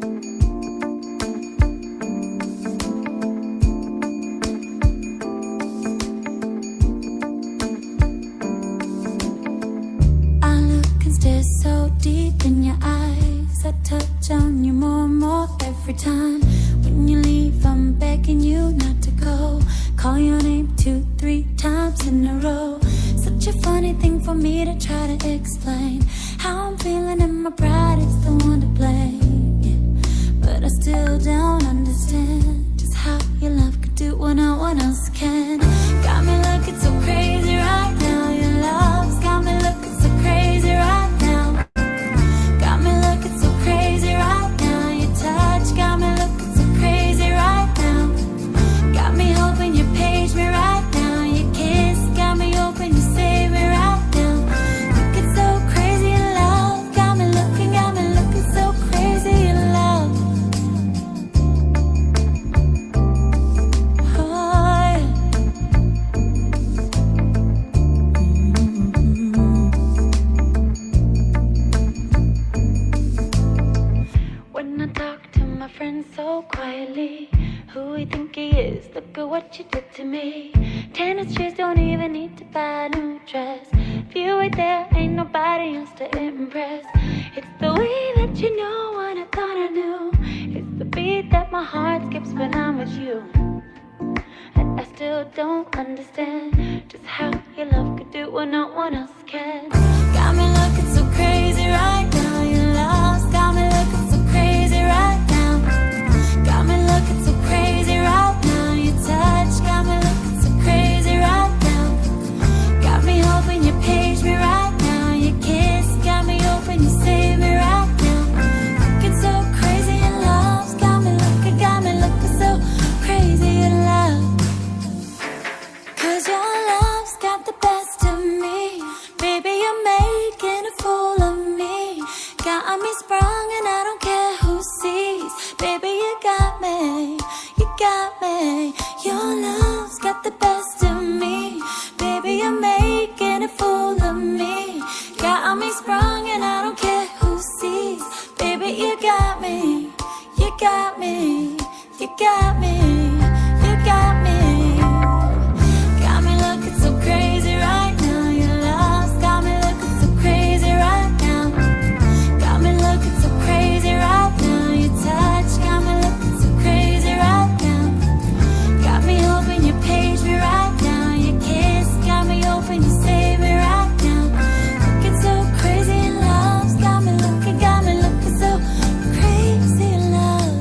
I look and stare so deep in your eyes. I touch on you more and more every time. When you leave, I'm begging you not to go. Call your name 2, 3 times in a row. Such a funny thing for me to try to explain. How I'm feeling and my pride is the one to blame, yeah. But I still don't understand just how your love could do what no one else can. Got me looking so crazy right now. Your love's got me looking so crazy right now. Got me looking so crazy right now. Your touch got me looking so crazy right now. Got me hoping you page me right now. Your kiss got me hoping you save me right now. Looking so crazy in love. Got me looking so crazy in love. Oh, yeah. When I talk to my friends so quietly, who you think he is? Look at what you did to me. Tennis shoes, don't even need to buy a new dress. If you ain't there, ain't nobody else to impress. It's the way that you know what I thought I knew. It's the beat that my heart skips when I'm with you. And I still don't understand just how your love could do what no one else can. Got me looking so crazy right now. Your love's got me looking so crazy right now. Got me looking so crazy right now. Your touch got me looking so crazy right now. Got me hoping you page me right now. Your kiss got me hoping you save me right now. Looking so crazy in love. Got me looking so crazy in love. 'Cause your love's got the best of me. Baby, you're making a fool of me. Got me sprung and I don't care who sees. Baby, you got me. Your love's got the best of me. Baby, you're making a fool of me. Got me sprung and I don't care who sees. Baby, you got me. You got me. You got me. You got me. Got me looking so crazy right now. Your love's got me looking so crazy right now. Got me looking so crazy right now. Your touch got me looking so crazy right now. Got me hoping you page me right now. Your kiss got me hoping you save me right now. Looking so crazy in love. Got me looking so crazy in love.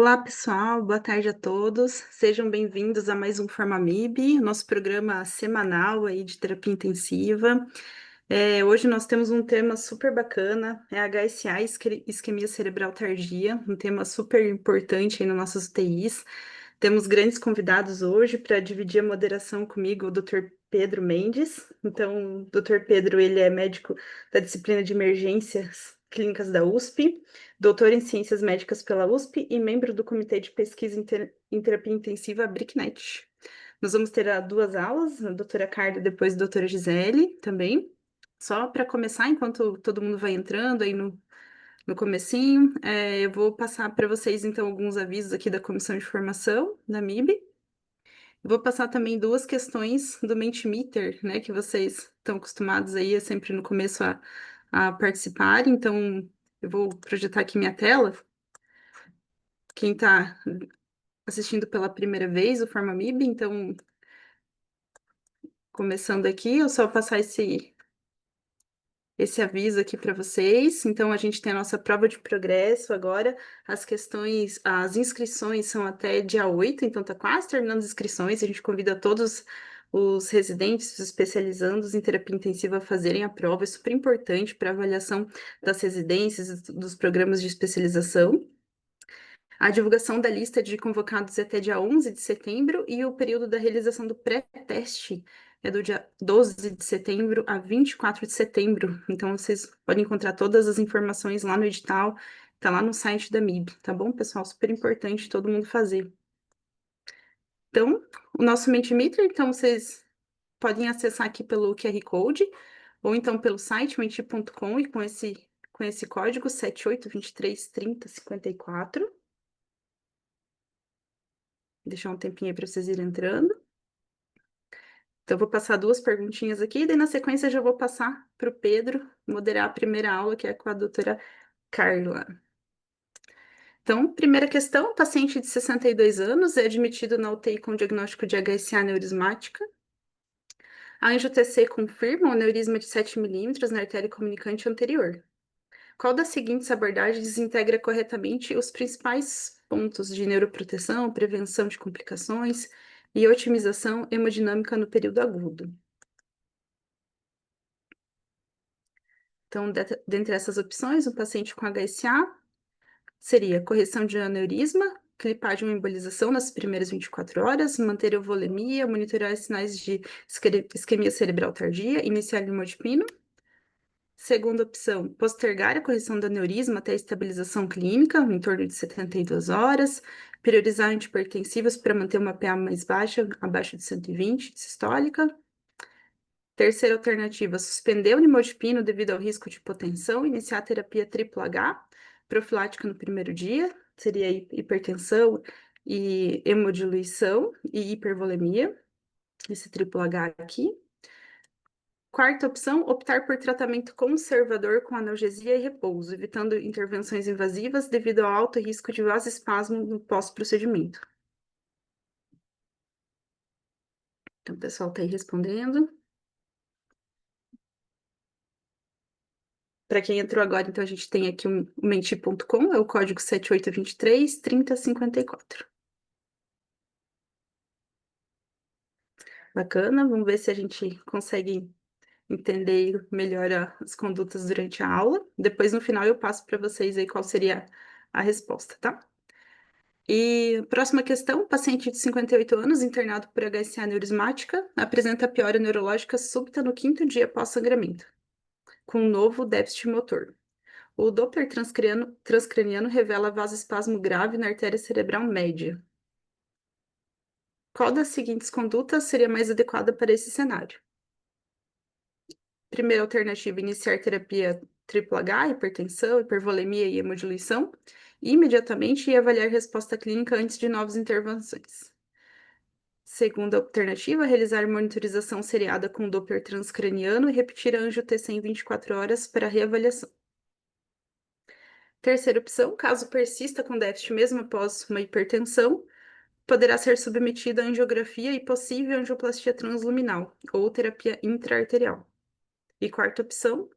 Olá, pessoal, boa tarde a todos. Sejam bem-vindos a mais um FormaMIB, nosso programa semanal aí de terapia intensiva. Hoje nós temos um tema super bacana, é HSA, isquemia cerebral tardia, um tema super importante aí nas nossas UTIs. Temos grandes convidados hoje para dividir a moderação comigo, o Dr. Pedro Mendes. Então, o Dr. Pedro, ele é médico da disciplina de emergências clínicas da USP, doutor em Ciências Médicas pela USP e membro do Comitê de Pesquisa em Terapia Intensiva BRICNET. Nós vamos ter duas aulas, a doutora Carla e depois a doutora Gisele também. Só para começar, enquanto todo mundo vai entrando aí no comecinho, eu vou passar para vocês, então, alguns avisos aqui da Comissão de Formação da MIB. Vou passar também duas questões do Mentimeter, né, que vocês estão acostumados aí, é sempre no começo a participar. Então, eu vou projetar aqui minha tela. Quem está assistindo pela primeira vez o FormaMIB, então, começando aqui, eu só vou passar esse aviso aqui para vocês. Então, a gente tem a nossa prova de progresso agora. As inscrições são até dia 8, então tá quase terminando as inscrições. A gente convida todos os residentes, os especializandos em terapia intensiva a fazerem a prova. É super importante para a avaliação das residências, dos programas de especialização. A divulgação da lista de convocados é até dia 11 de setembro e o período da realização do pré-teste é do dia 12 de setembro a 24 de setembro. Então, vocês podem encontrar todas as informações lá no edital, tá lá no site da MIB, tá bom, pessoal? Super importante todo mundo fazer. Então, o nosso Mentimeter, então, vocês podem acessar aqui pelo QR Code ou então pelo site menti.com e com esse código 78233054. Deixar um tempinho aí para vocês irem entrando. Então, eu vou passar duas perguntinhas aqui, e daí na sequência eu já vou passar para o Pedro moderar a primeira aula, que é com a doutora Carla. Então, primeira questão: paciente de 62 anos é admitido na UTI com diagnóstico de HSA neurismática. A anjo-TC confirma o aneurisma de 7 milímetros na artéria comunicante anterior. Qual das seguintes abordagens integra corretamente os principais pontos de neuroproteção, prevenção de complicações e otimização hemodinâmica no período agudo? Então, dentre essas opções, o paciente com HSA seria correção de aneurisma, clipar de uma embolização nas primeiras 24 horas, manter a volemia, monitorar sinais de isquemia cerebral tardia, iniciar limodipino. Segunda opção, postergar a correção do aneurisma até a estabilização clínica, em torno de 72 horas. Priorizar antihipertensivos para manter uma PA mais baixa, abaixo de 120 de sistólica. Terceira alternativa, suspender o nimodipino devido ao risco de hipotensão, iniciar a terapia triplo H, profilática no primeiro dia, seria hipertensão e hemodiluição e hipervolemia, esse triplo H aqui. Quarta opção, optar por tratamento conservador com analgesia e repouso, evitando intervenções invasivas devido ao alto risco de vasoespasmo no pós-procedimento. Então, o pessoal está aí respondendo. Para quem entrou agora, então a gente tem aqui o menti.com, é o código 78233054. Bacana, vamos ver se a gente consegue entender melhor as condutas durante a aula. Depois, no final, eu passo para vocês aí qual seria a resposta, tá? E próxima questão: paciente de 58 anos, internado por HSA neurismática, apresenta piora neurológica súbita no quinto dia pós-sangramento, com novo déficit motor. O Doppler transcraniano revela vasoespasmo grave na artéria cerebral média. Qual das seguintes condutas seria mais adequada para esse cenário? Primeira alternativa, iniciar terapia triplo H, hipertensão, hipervolemia e hemodiluição, imediatamente e avaliar resposta clínica antes de novas intervenções. Segunda alternativa, realizar monitorização seriada com Doppler transcraniano e repetir a angio-TC em 24 horas para reavaliação. Terceira opção, caso persista com déficit mesmo após uma hipertensão, poderá ser submetido a angiografia e possível angioplastia transluminal ou terapia intraarterial. E quarta opção,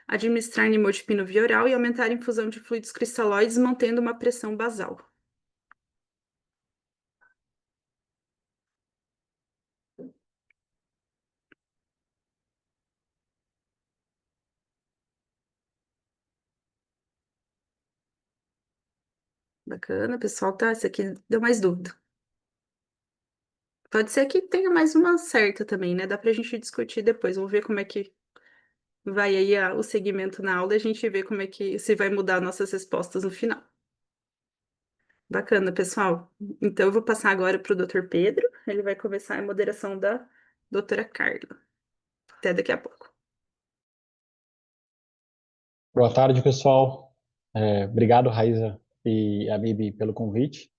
administrar nimodipino via oral e aumentar a infusão de fluidos cristalóides, mantendo uma pressão basal. Bacana, pessoal, tá? Esse aqui deu mais dúvida. Pode ser que tenha mais uma certa também, né? Dá pra gente discutir depois. Vamos ver como é que vai aí o segmento na aula e a gente vê como é que se vai mudar nossas respostas no final. Bacana, pessoal. Então, eu vou passar agora para o Dr. Pedro. Ele vai começar a moderação da doutora Carla. Até daqui a pouco. Boa tarde, pessoal. Obrigado, Raíza e a Bibi, pelo convite.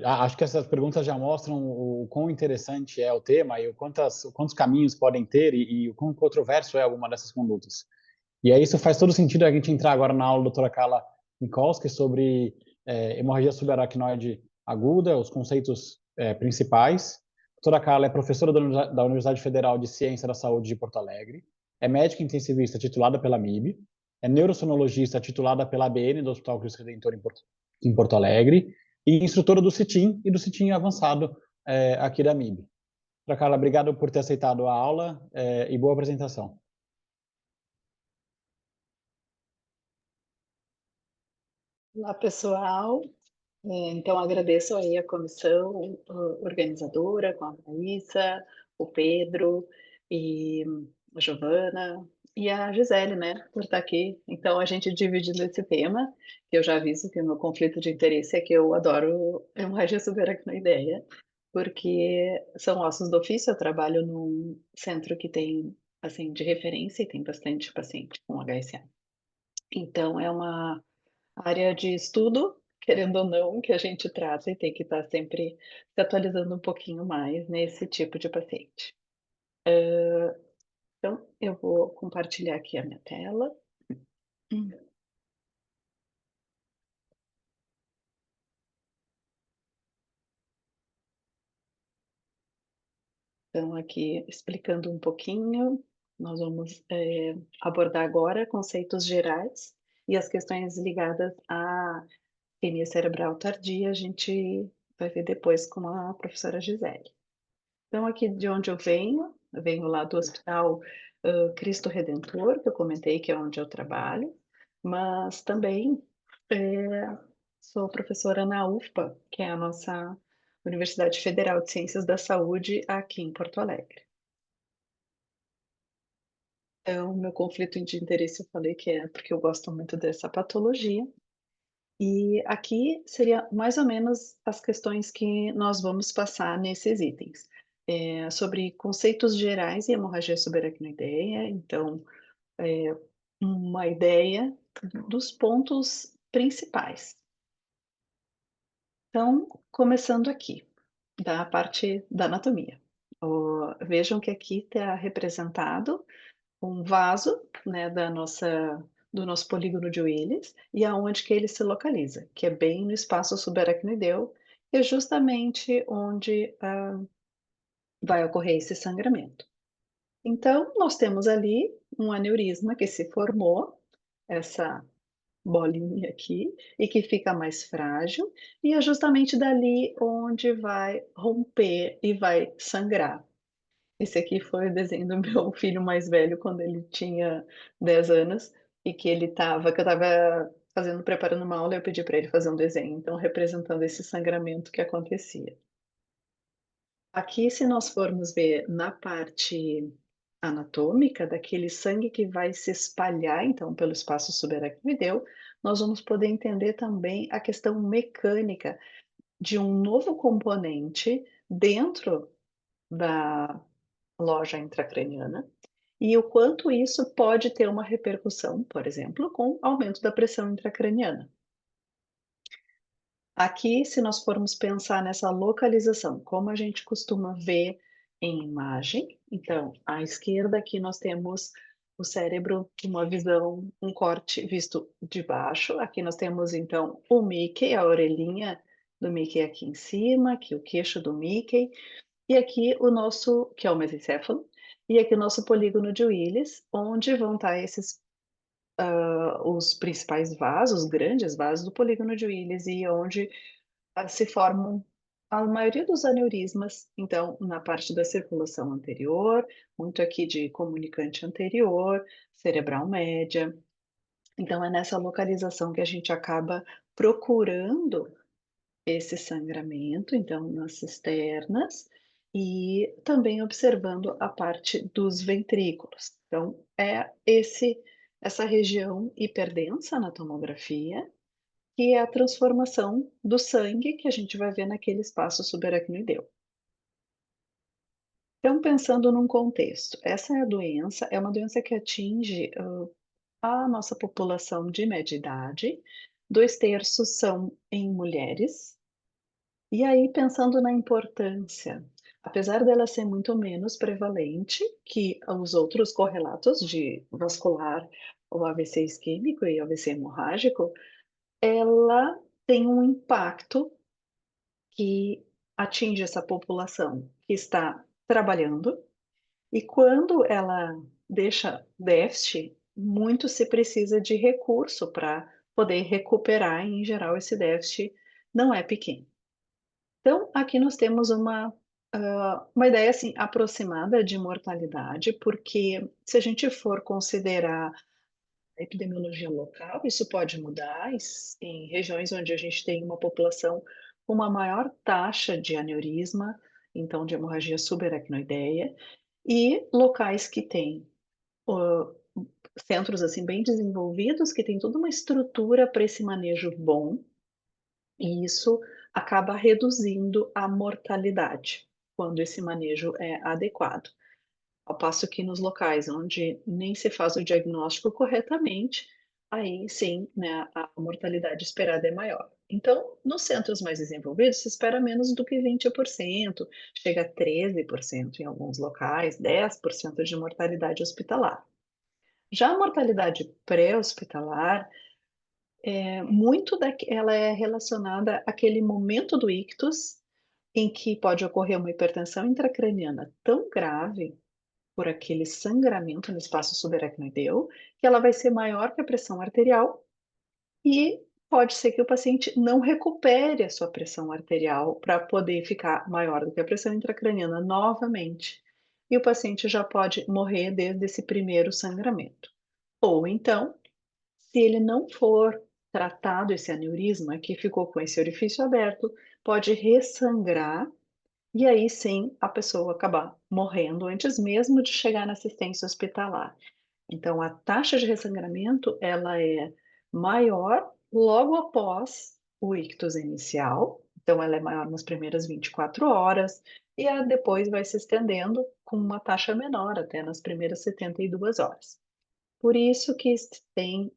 Acho que essas perguntas já mostram o quão interessante é o tema e quantos caminhos podem ter e o quão controverso é alguma dessas condutas. E aí isso faz todo sentido a gente entrar agora na aula da doutora Carla Minkowski sobre hemorragia subaracnoide aguda, os conceitos principais. A doutora Carla é professora da Universidade Federal de Ciência da Saúde de Porto Alegre, é médica intensivista titulada pela MIB, é neurosonologista titulada pela ABN do Hospital Cristo Redentor em Porto Alegre e instrutora do CITIM e do CITIM avançado aqui da MIB. Doutora Carla, obrigado por ter aceitado a aula e boa apresentação. Olá, pessoal. Então, agradeço aí a comissão organizadora, com a Raíssa, o Pedro e a Giovana e a Gisele, né, por estar aqui. Então, a gente dividindo esse tema, que eu já aviso que o meu conflito de interesse é que eu adoro hemorragia subaracnoideia, porque são ossos do ofício, eu trabalho num centro que tem, assim, de referência e tem bastante paciente com HSA. Então, é uma área de estudo, querendo ou não, que a gente trata e tem que estar sempre se atualizando um pouquinho mais nesse tipo de paciente. Então, eu vou compartilhar aqui a minha tela. Então, aqui explicando um pouquinho, nós vamos abordar agora conceitos gerais e as questões ligadas à isquemia cerebral tardia, a gente vai ver depois com a professora Gisele. Então, aqui de onde eu venho lá do Hospital Cristo Redentor, que eu comentei que é onde eu trabalho, mas também sou professora na UFPA, que é a nossa Universidade Federal de Ciências da Saúde aqui em Porto Alegre. Então, meu conflito de interesse eu falei que é porque eu gosto muito dessa patologia. E aqui seria mais ou menos as questões que nós vamos passar nesses itens. Sobre conceitos gerais e hemorragia subaracnoideia, então, uma ideia dos pontos principais. Então, começando aqui, da parte da anatomia. Vejam que aqui está representado um vaso, né, do nosso polígono de Willis, e aonde que ele se localiza, que é bem no espaço subaracnoideu, que é justamente onde vai ocorrer esse sangramento. Então, nós temos ali um aneurisma que se formou, essa bolinha aqui, e que fica mais frágil, e é justamente dali onde vai romper e vai sangrar. Esse aqui foi o desenho do meu filho mais velho quando ele tinha 10 anos e que eu estava fazendo, preparando uma aula, eu pedi para ele fazer um desenho, então representando esse sangramento que acontecia. Aqui, se nós formos ver na parte anatômica, daquele sangue que vai se espalhar, então, pelo espaço subaracnoideu, nós vamos poder entender também a questão mecânica de um novo componente dentro da loja intracraniana e o quanto isso pode ter uma repercussão, por exemplo, com aumento da pressão intracraniana. Aqui, se nós formos pensar nessa localização, como a gente costuma ver em imagem, então, à esquerda aqui nós temos o cérebro, uma visão, um corte visto de baixo. Aqui nós temos, então, o Mickey, a orelhinha do Mickey aqui em cima, aqui o queixo do Mickey, e aqui o nosso, que é o mesencéfalo, e aqui o nosso polígono de Willis, onde vão estar os principais vasos, os grandes vasos do polígono de Willis e onde se formam a maioria dos aneurismas, então, na parte da circulação anterior, muito aqui de comunicante anterior, cerebral média. Então, é nessa localização que a gente acaba procurando esse sangramento, então, nas cisternas, e também observando a parte dos ventrículos. Então, essa região hiperdensa na tomografia, que é a transformação do sangue que a gente vai ver naquele espaço subaracnoideu. Então, pensando num contexto, essa é uma doença que atinge a nossa população de média idade, 2/3 são em mulheres, e aí pensando na importância, apesar dela ser muito menos prevalente que os outros correlatos de vascular, o AVC isquêmico e o AVC hemorrágico, ela tem um impacto que atinge essa população que está trabalhando, e quando ela deixa déficit, muito se precisa de recurso para poder recuperar, e em geral esse déficit não é pequeno. Então, aqui nós temos uma ideia assim aproximada de mortalidade, porque se a gente for considerar a epidemiologia local, isso pode mudar em regiões onde a gente tem uma população com uma maior taxa de aneurisma, então de hemorragia subaracnoideia, e locais que têm hã, centros, assim, bem desenvolvidos, que têm toda uma estrutura para esse manejo bom, e isso acaba reduzindo a mortalidade, quando esse manejo é adequado. Ao passo que nos locais onde nem se faz o diagnóstico corretamente, aí sim, né, a mortalidade esperada é maior. Então, nos centros mais desenvolvidos, se espera menos do que 20%, chega a 13% em alguns locais, 10% de mortalidade hospitalar. Já a mortalidade pré-hospitalar, ela é relacionada àquele momento do ictus, em que pode ocorrer uma hipertensão intracraniana tão grave por aquele sangramento no espaço subaracnoideu, que ela vai ser maior que a pressão arterial e pode ser que o paciente não recupere a sua pressão arterial para poder ficar maior do que a pressão intracraniana novamente. E o paciente já pode morrer desde esse primeiro sangramento. Ou então, se ele não for tratado esse aneurisma que ficou com esse orifício aberto, pode ressangrar e aí sim, a pessoa acabar morrendo antes mesmo de chegar na assistência hospitalar. Então a taxa de ressangramento, ela é maior logo após o ictus inicial, então ela é maior nas primeiras 24 horas, e depois vai se estendendo com uma taxa menor até nas primeiras 72 horas. Por isso que tem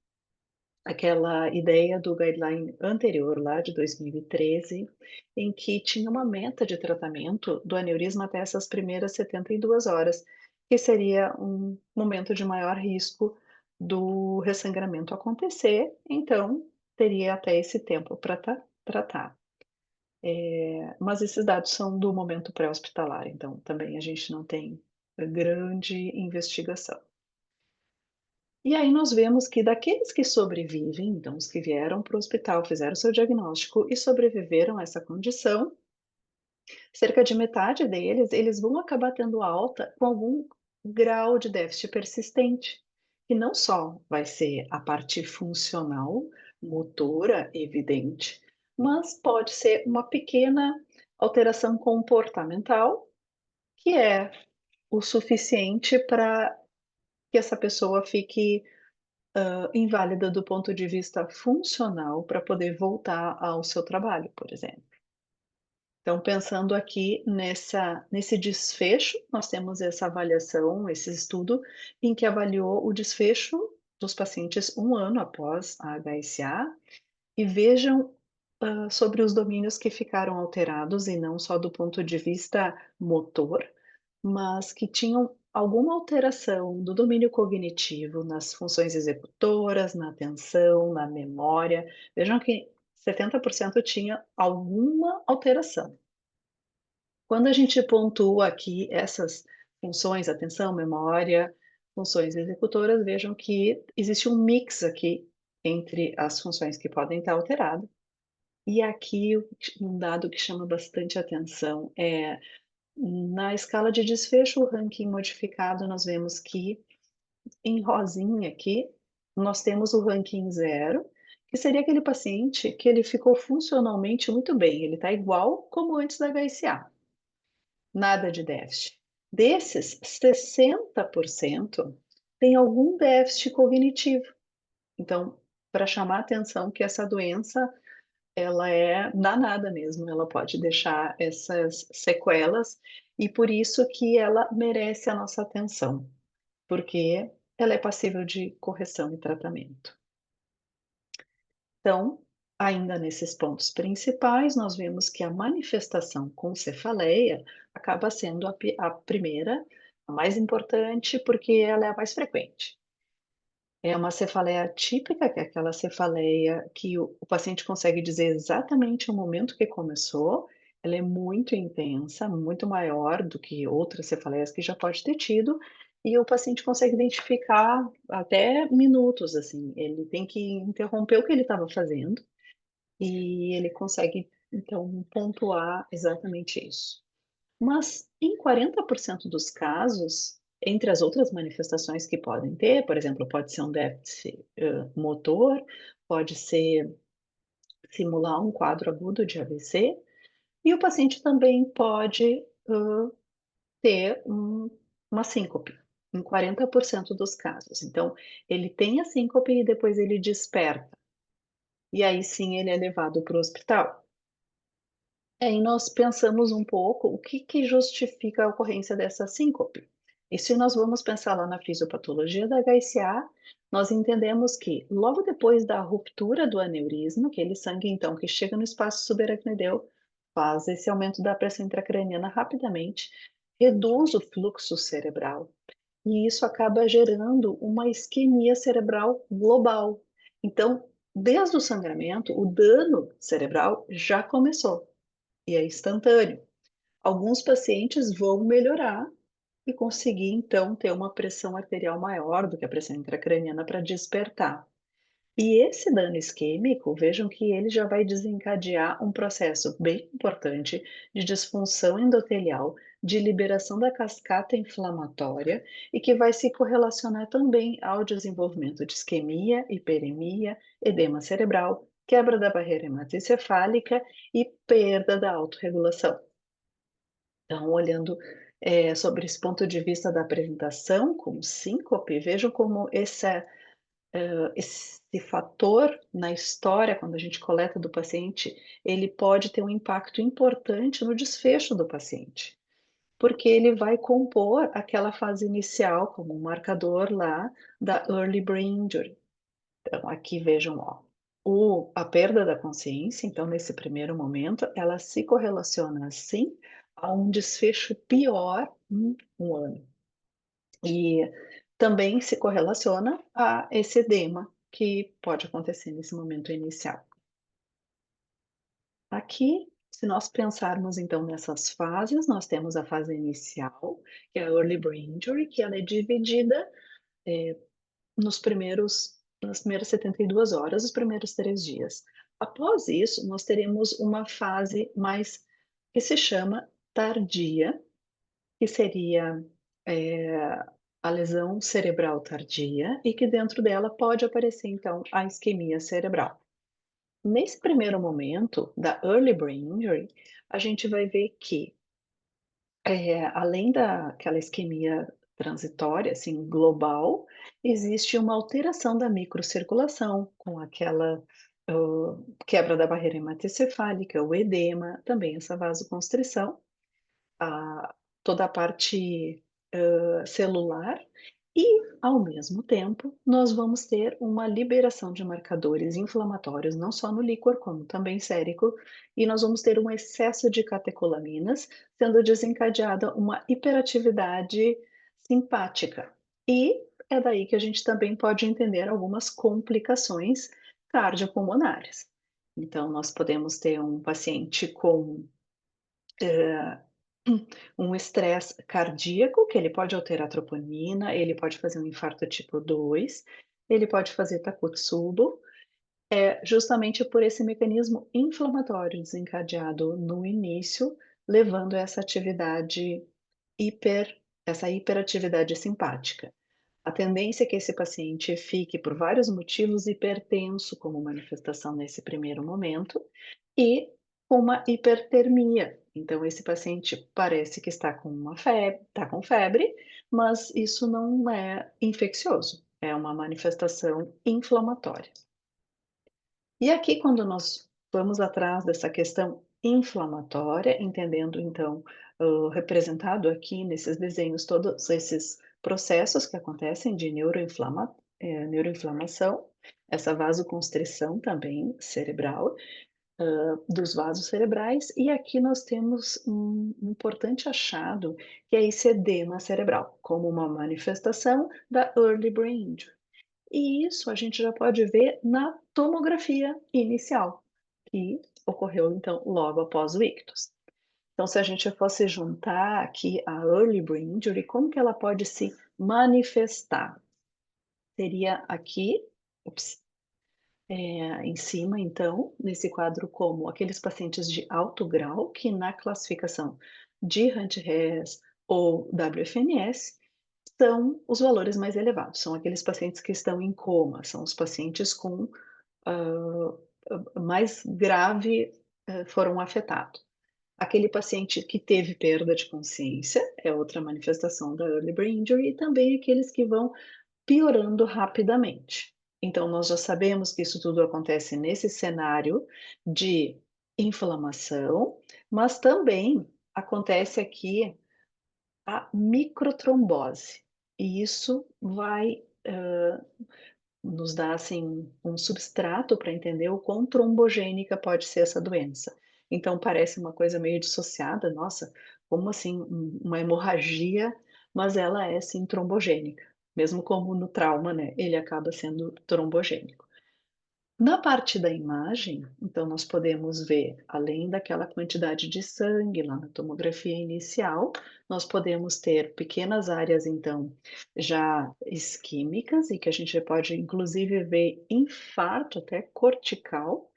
aquela ideia do guideline anterior, lá de 2013, em que tinha uma meta de tratamento do aneurisma até essas primeiras 72 horas, que seria um momento de maior risco do ressangramento acontecer, então teria até esse tempo para tratar. Mas esses dados são do momento pré-hospitalar, então também a gente não tem grande investigação. E aí nós vemos que daqueles que sobrevivem, então os que vieram para o hospital, fizeram seu diagnóstico e sobreviveram a essa condição, cerca de metade deles, eles vão acabar tendo alta com algum grau de déficit persistente, que não só vai ser a parte funcional, motora evidente, mas pode ser uma pequena alteração comportamental, que é o suficiente para que essa pessoa fique inválida do ponto de vista funcional para poder voltar ao seu trabalho, por exemplo. Então, pensando aqui nesse desfecho, nós temos essa avaliação, esse estudo, em que avaliou o desfecho dos pacientes 1 ano após a HSA, e vejam sobre os domínios que ficaram alterados, e não só do ponto de vista motor, mas que tinham alguma alteração do domínio cognitivo, nas funções executoras, na atenção, na memória. Vejam que 70% tinha alguma alteração. Quando a gente pontua aqui essas funções, atenção, memória, funções executoras, vejam que existe um mix aqui entre as funções que podem estar alteradas. E aqui um dado que chama bastante atenção é, na escala de desfecho, o ranking modificado, nós vemos que em rosinha aqui, nós temos o ranking 0, que seria aquele paciente que ele ficou funcionalmente muito bem, ele está igual como antes da HSA, nada de déficit. Desses, 60% tem algum déficit cognitivo. Então, para chamar a atenção que essa doença, ela é danada mesmo, ela pode deixar essas sequelas e por isso que ela merece a nossa atenção, porque ela é passível de correção e tratamento. Então, ainda nesses pontos principais, nós vemos que a manifestação com cefaleia acaba sendo a primeira, a mais importante, porque ela é a mais frequente. É uma cefaleia típica, que é aquela cefaleia que o paciente consegue dizer exatamente o momento que começou, ela é muito intensa, muito maior do que outras cefaleias que já pode ter tido, e o paciente consegue identificar até minutos, assim, ele tem que interromper o que ele estava fazendo, e ele consegue, então, pontuar exatamente isso. Mas em 40% dos casos, entre as outras manifestações que podem ter, por exemplo, pode ser um déficit motor, pode ser simular um quadro agudo de AVC, e o paciente também pode ter uma síncope, em 40% dos casos. Então, ele tem a síncope e depois ele desperta. E aí sim ele é levado para o hospital. E nós pensamos um pouco o que justifica a ocorrência dessa síncope. E se nós vamos pensar lá na fisiopatologia da HSA, nós entendemos que logo depois da ruptura do aneurisma, aquele sangue então que chega no espaço subaracnoideu, faz esse aumento da pressão intracraniana rapidamente, reduz o fluxo cerebral e isso acaba gerando uma isquemia cerebral global. Então, desde o sangramento, o dano cerebral já começou e é instantâneo. Alguns pacientes vão melhorar e conseguir, então, ter uma pressão arterial maior do que a pressão intracraniana para despertar. E esse dano isquêmico, vejam que ele já vai desencadear um processo bem importante de disfunção endotelial, de liberação da cascata inflamatória e que vai se correlacionar também ao desenvolvimento de isquemia, hiperemia, edema cerebral, quebra da barreira hematoencefálica e perda da autorregulação. Então, olhando sobre esse ponto de vista da apresentação com síncope, vejam como esse fator na história, quando a gente coleta do paciente, ele pode ter um impacto importante no desfecho do paciente, porque ele vai compor aquela fase inicial como um marcador lá da early brain injury. Então, aqui vejam, ó, a perda da consciência, então, nesse primeiro momento, ela se correlaciona, assim, a um desfecho pior em um ano. E também se correlaciona a esse edema que pode acontecer nesse momento inicial. Aqui, se nós pensarmos então nessas fases, nós temos a fase inicial, que é a early brain injury, que ela é dividida nas primeiras 72 horas, os primeiros 3 dias. Após isso, nós teremos uma fase mais que se chama tardia, que seria a lesão cerebral tardia e que dentro dela pode aparecer então a isquemia cerebral. Nesse primeiro momento da early brain injury, a gente vai ver que além daquela isquemia transitória, assim, global, existe uma alteração da microcirculação, com aquela quebra da barreira hematoencefálica, o edema, também essa vasoconstrição, toda a parte celular, e, ao mesmo tempo, nós vamos ter uma liberação de marcadores inflamatórios, não só no líquor, como também sérico, e nós vamos ter um excesso de catecolaminas, sendo desencadeada uma hiperatividade simpática. E é daí que a gente também pode entender algumas complicações cardiopulmonares. Então, nós podemos ter um paciente com um estresse cardíaco, que ele pode alterar a troponina, ele pode fazer um infarto tipo 2, ele pode fazer Takotsubo, justamente por esse mecanismo inflamatório desencadeado no início, levando a essa hiperatividade simpática. A tendência é que esse paciente fique, por vários motivos, hipertenso como manifestação nesse primeiro momento e uma hipertermia. Então, esse paciente parece que está com uma febre, está com febre, mas isso não é infeccioso, é uma manifestação inflamatória. E aqui, quando nós vamos atrás dessa questão inflamatória, entendendo então, representado aqui nesses desenhos todos esses processos que acontecem de neuroinflamação, essa vasoconstrição também cerebral, dos vasos cerebrais, e aqui nós temos um importante achado, que é esse edema cerebral, como uma manifestação da early brain injury. E isso a gente já pode ver na tomografia inicial, que ocorreu então logo após o ictus. Então, se a gente fosse juntar aqui a early brain injury, como que ela pode se manifestar? Seria aqui, em cima, então, nesse quadro, como aqueles pacientes de alto grau, que na classificação de Hunt-Hess ou WFNS são os valores mais elevados, são aqueles pacientes que estão em coma, são os pacientes com mais grave foram afetados. Aquele paciente que teve perda de consciência é outra manifestação da early brain injury, e também aqueles que vão piorando rapidamente. Então, nós já sabemos que isso tudo acontece nesse cenário de inflamação, mas também acontece aqui a microtrombose. E isso vai nos dar assim um substrato para entender o quão trombogênica pode ser essa doença. Então parece uma coisa meio dissociada, nossa, como assim uma hemorragia, mas ela é sim trombogênica, mesmo como no trauma, né? Ele acaba sendo trombogênico. Na parte da imagem, então nós podemos ver, além daquela quantidade de sangue lá na tomografia inicial, nós podemos ter pequenas áreas, então, já isquêmicas, e que a gente pode inclusive ver infarto até cortical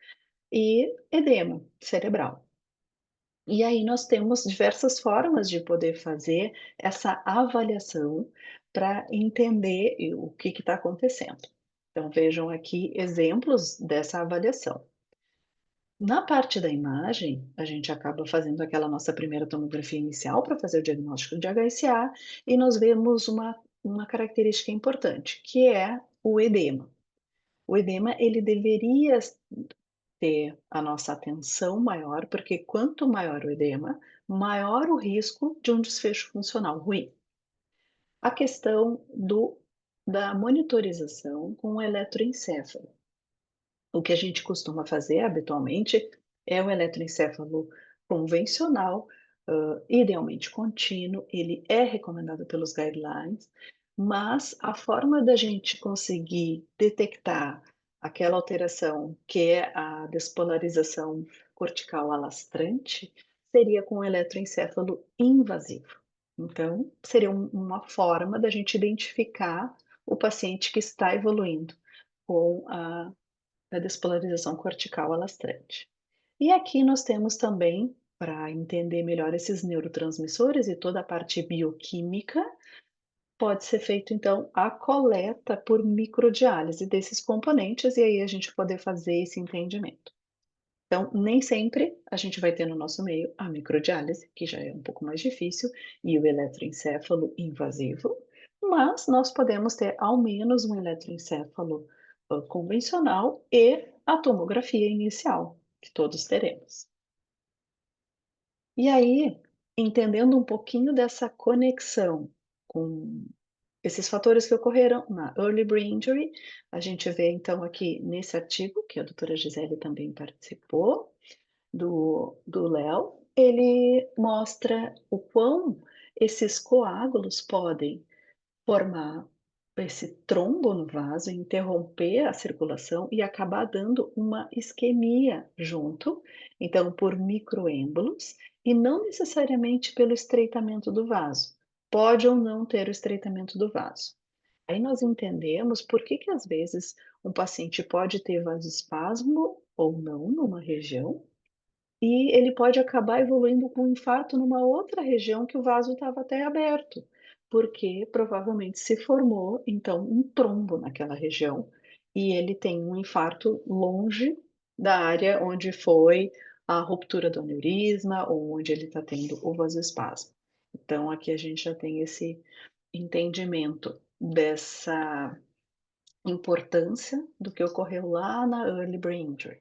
e edema cerebral. E aí nós temos diversas formas de poder fazer essa avaliação para entender o que está acontecendo. Então vejam aqui exemplos dessa avaliação. Na parte da imagem, a gente acaba fazendo aquela nossa primeira tomografia inicial para fazer o diagnóstico de HSA e nós vemos uma característica importante, que é o edema. O edema, ele deveria ter a nossa atenção maior, porque quanto maior o edema, maior o risco de um desfecho funcional ruim. A questão da monitorização com o eletroencefalo. O que a gente costuma fazer habitualmente é o eletroencefalo convencional, idealmente contínuo, ele é recomendado pelos guidelines, mas a forma da gente conseguir detectar aquela alteração que é a despolarização cortical alastrante seria com o eletroencefalo invasivo. Então, seria uma forma da gente identificar o paciente que está evoluindo com a despolarização cortical alastrante. E aqui nós temos também, para entender melhor esses neurotransmissores e toda a parte bioquímica, pode ser feito então a coleta por microdiálise desses componentes e aí a gente poder fazer esse entendimento. Então, nem sempre a gente vai ter no nosso meio a microdiálise, que já é um pouco mais difícil, e o eletroencefalo invasivo, mas nós podemos ter ao menos um eletroencefalo convencional e a tomografia inicial, que todos teremos. E aí, entendendo um pouquinho dessa conexão com esses fatores que ocorreram na early brain injury, a gente vê então aqui nesse artigo, que a doutora Gisele também participou, do Léo, ele mostra o quão esses coágulos podem formar esse trombo no vaso, interromper a circulação e acabar dando uma isquemia junto, então por microêmbolos, e não necessariamente pelo estreitamento do vaso. Pode ou não ter o estreitamento do vaso. Aí nós entendemos por que às vezes um paciente pode ter vasoespasmo ou não numa região, e ele pode acabar evoluindo com um infarto numa outra região que o vaso estava até aberto, porque provavelmente se formou, então, um trombo naquela região, e ele tem um infarto longe da área onde foi a ruptura do aneurisma ou onde ele está tendo o vasoespasmo. Então, aqui a gente já tem esse entendimento dessa importância do que ocorreu lá na early brain injury.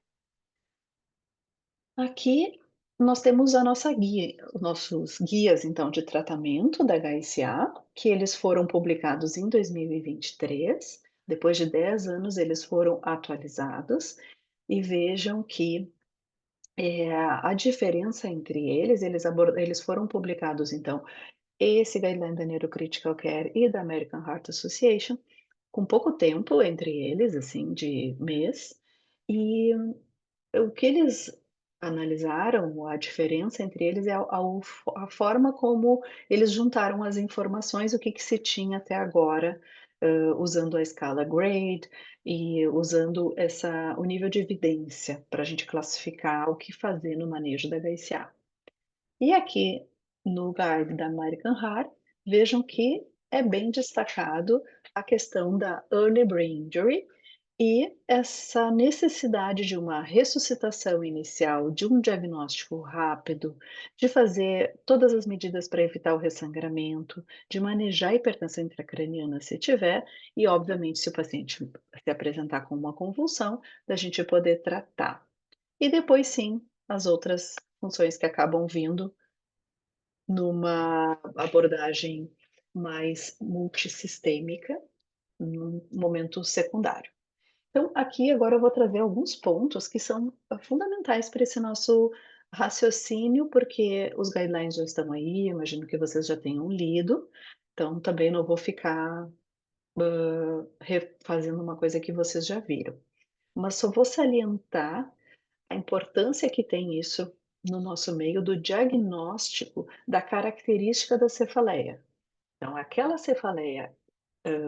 Aqui nós temos a nossa guia, os nossos guias, então, de tratamento da HSA, que eles foram publicados em 2023. Depois de 10 anos, eles foram atualizados e vejam que a diferença entre eles, eles foram publicados, então, esse guideline da Neurocritical Care e da American Heart Association, com pouco tempo entre eles, assim, de mês, e o que eles analisaram, a diferença entre eles é a forma como eles juntaram as informações, o que que se tinha até agora, usando a escala GRADE e usando o nível de evidência para a gente classificar o que fazer no manejo da HSA. E aqui no guide da American Heart, vejam que é bem destacado a questão da early brain injury e essa necessidade de uma ressuscitação inicial, de um diagnóstico rápido, de fazer todas as medidas para evitar o ressangramento, de manejar a hipertensão intracraniana se tiver, e obviamente se o paciente se apresentar com uma convulsão, da gente poder tratar. E depois sim, as outras funções que acabam vindo numa abordagem mais multissistêmica, num momento secundário. Então, aqui agora eu vou trazer alguns pontos que são fundamentais para esse nosso raciocínio, porque os guidelines já estão aí, imagino que vocês já tenham lido, então também não vou ficar fazendo uma coisa que vocês já viram. Mas só vou salientar a importância que tem isso no nosso meio do diagnóstico da característica da cefaleia. Então, aquela cefaleia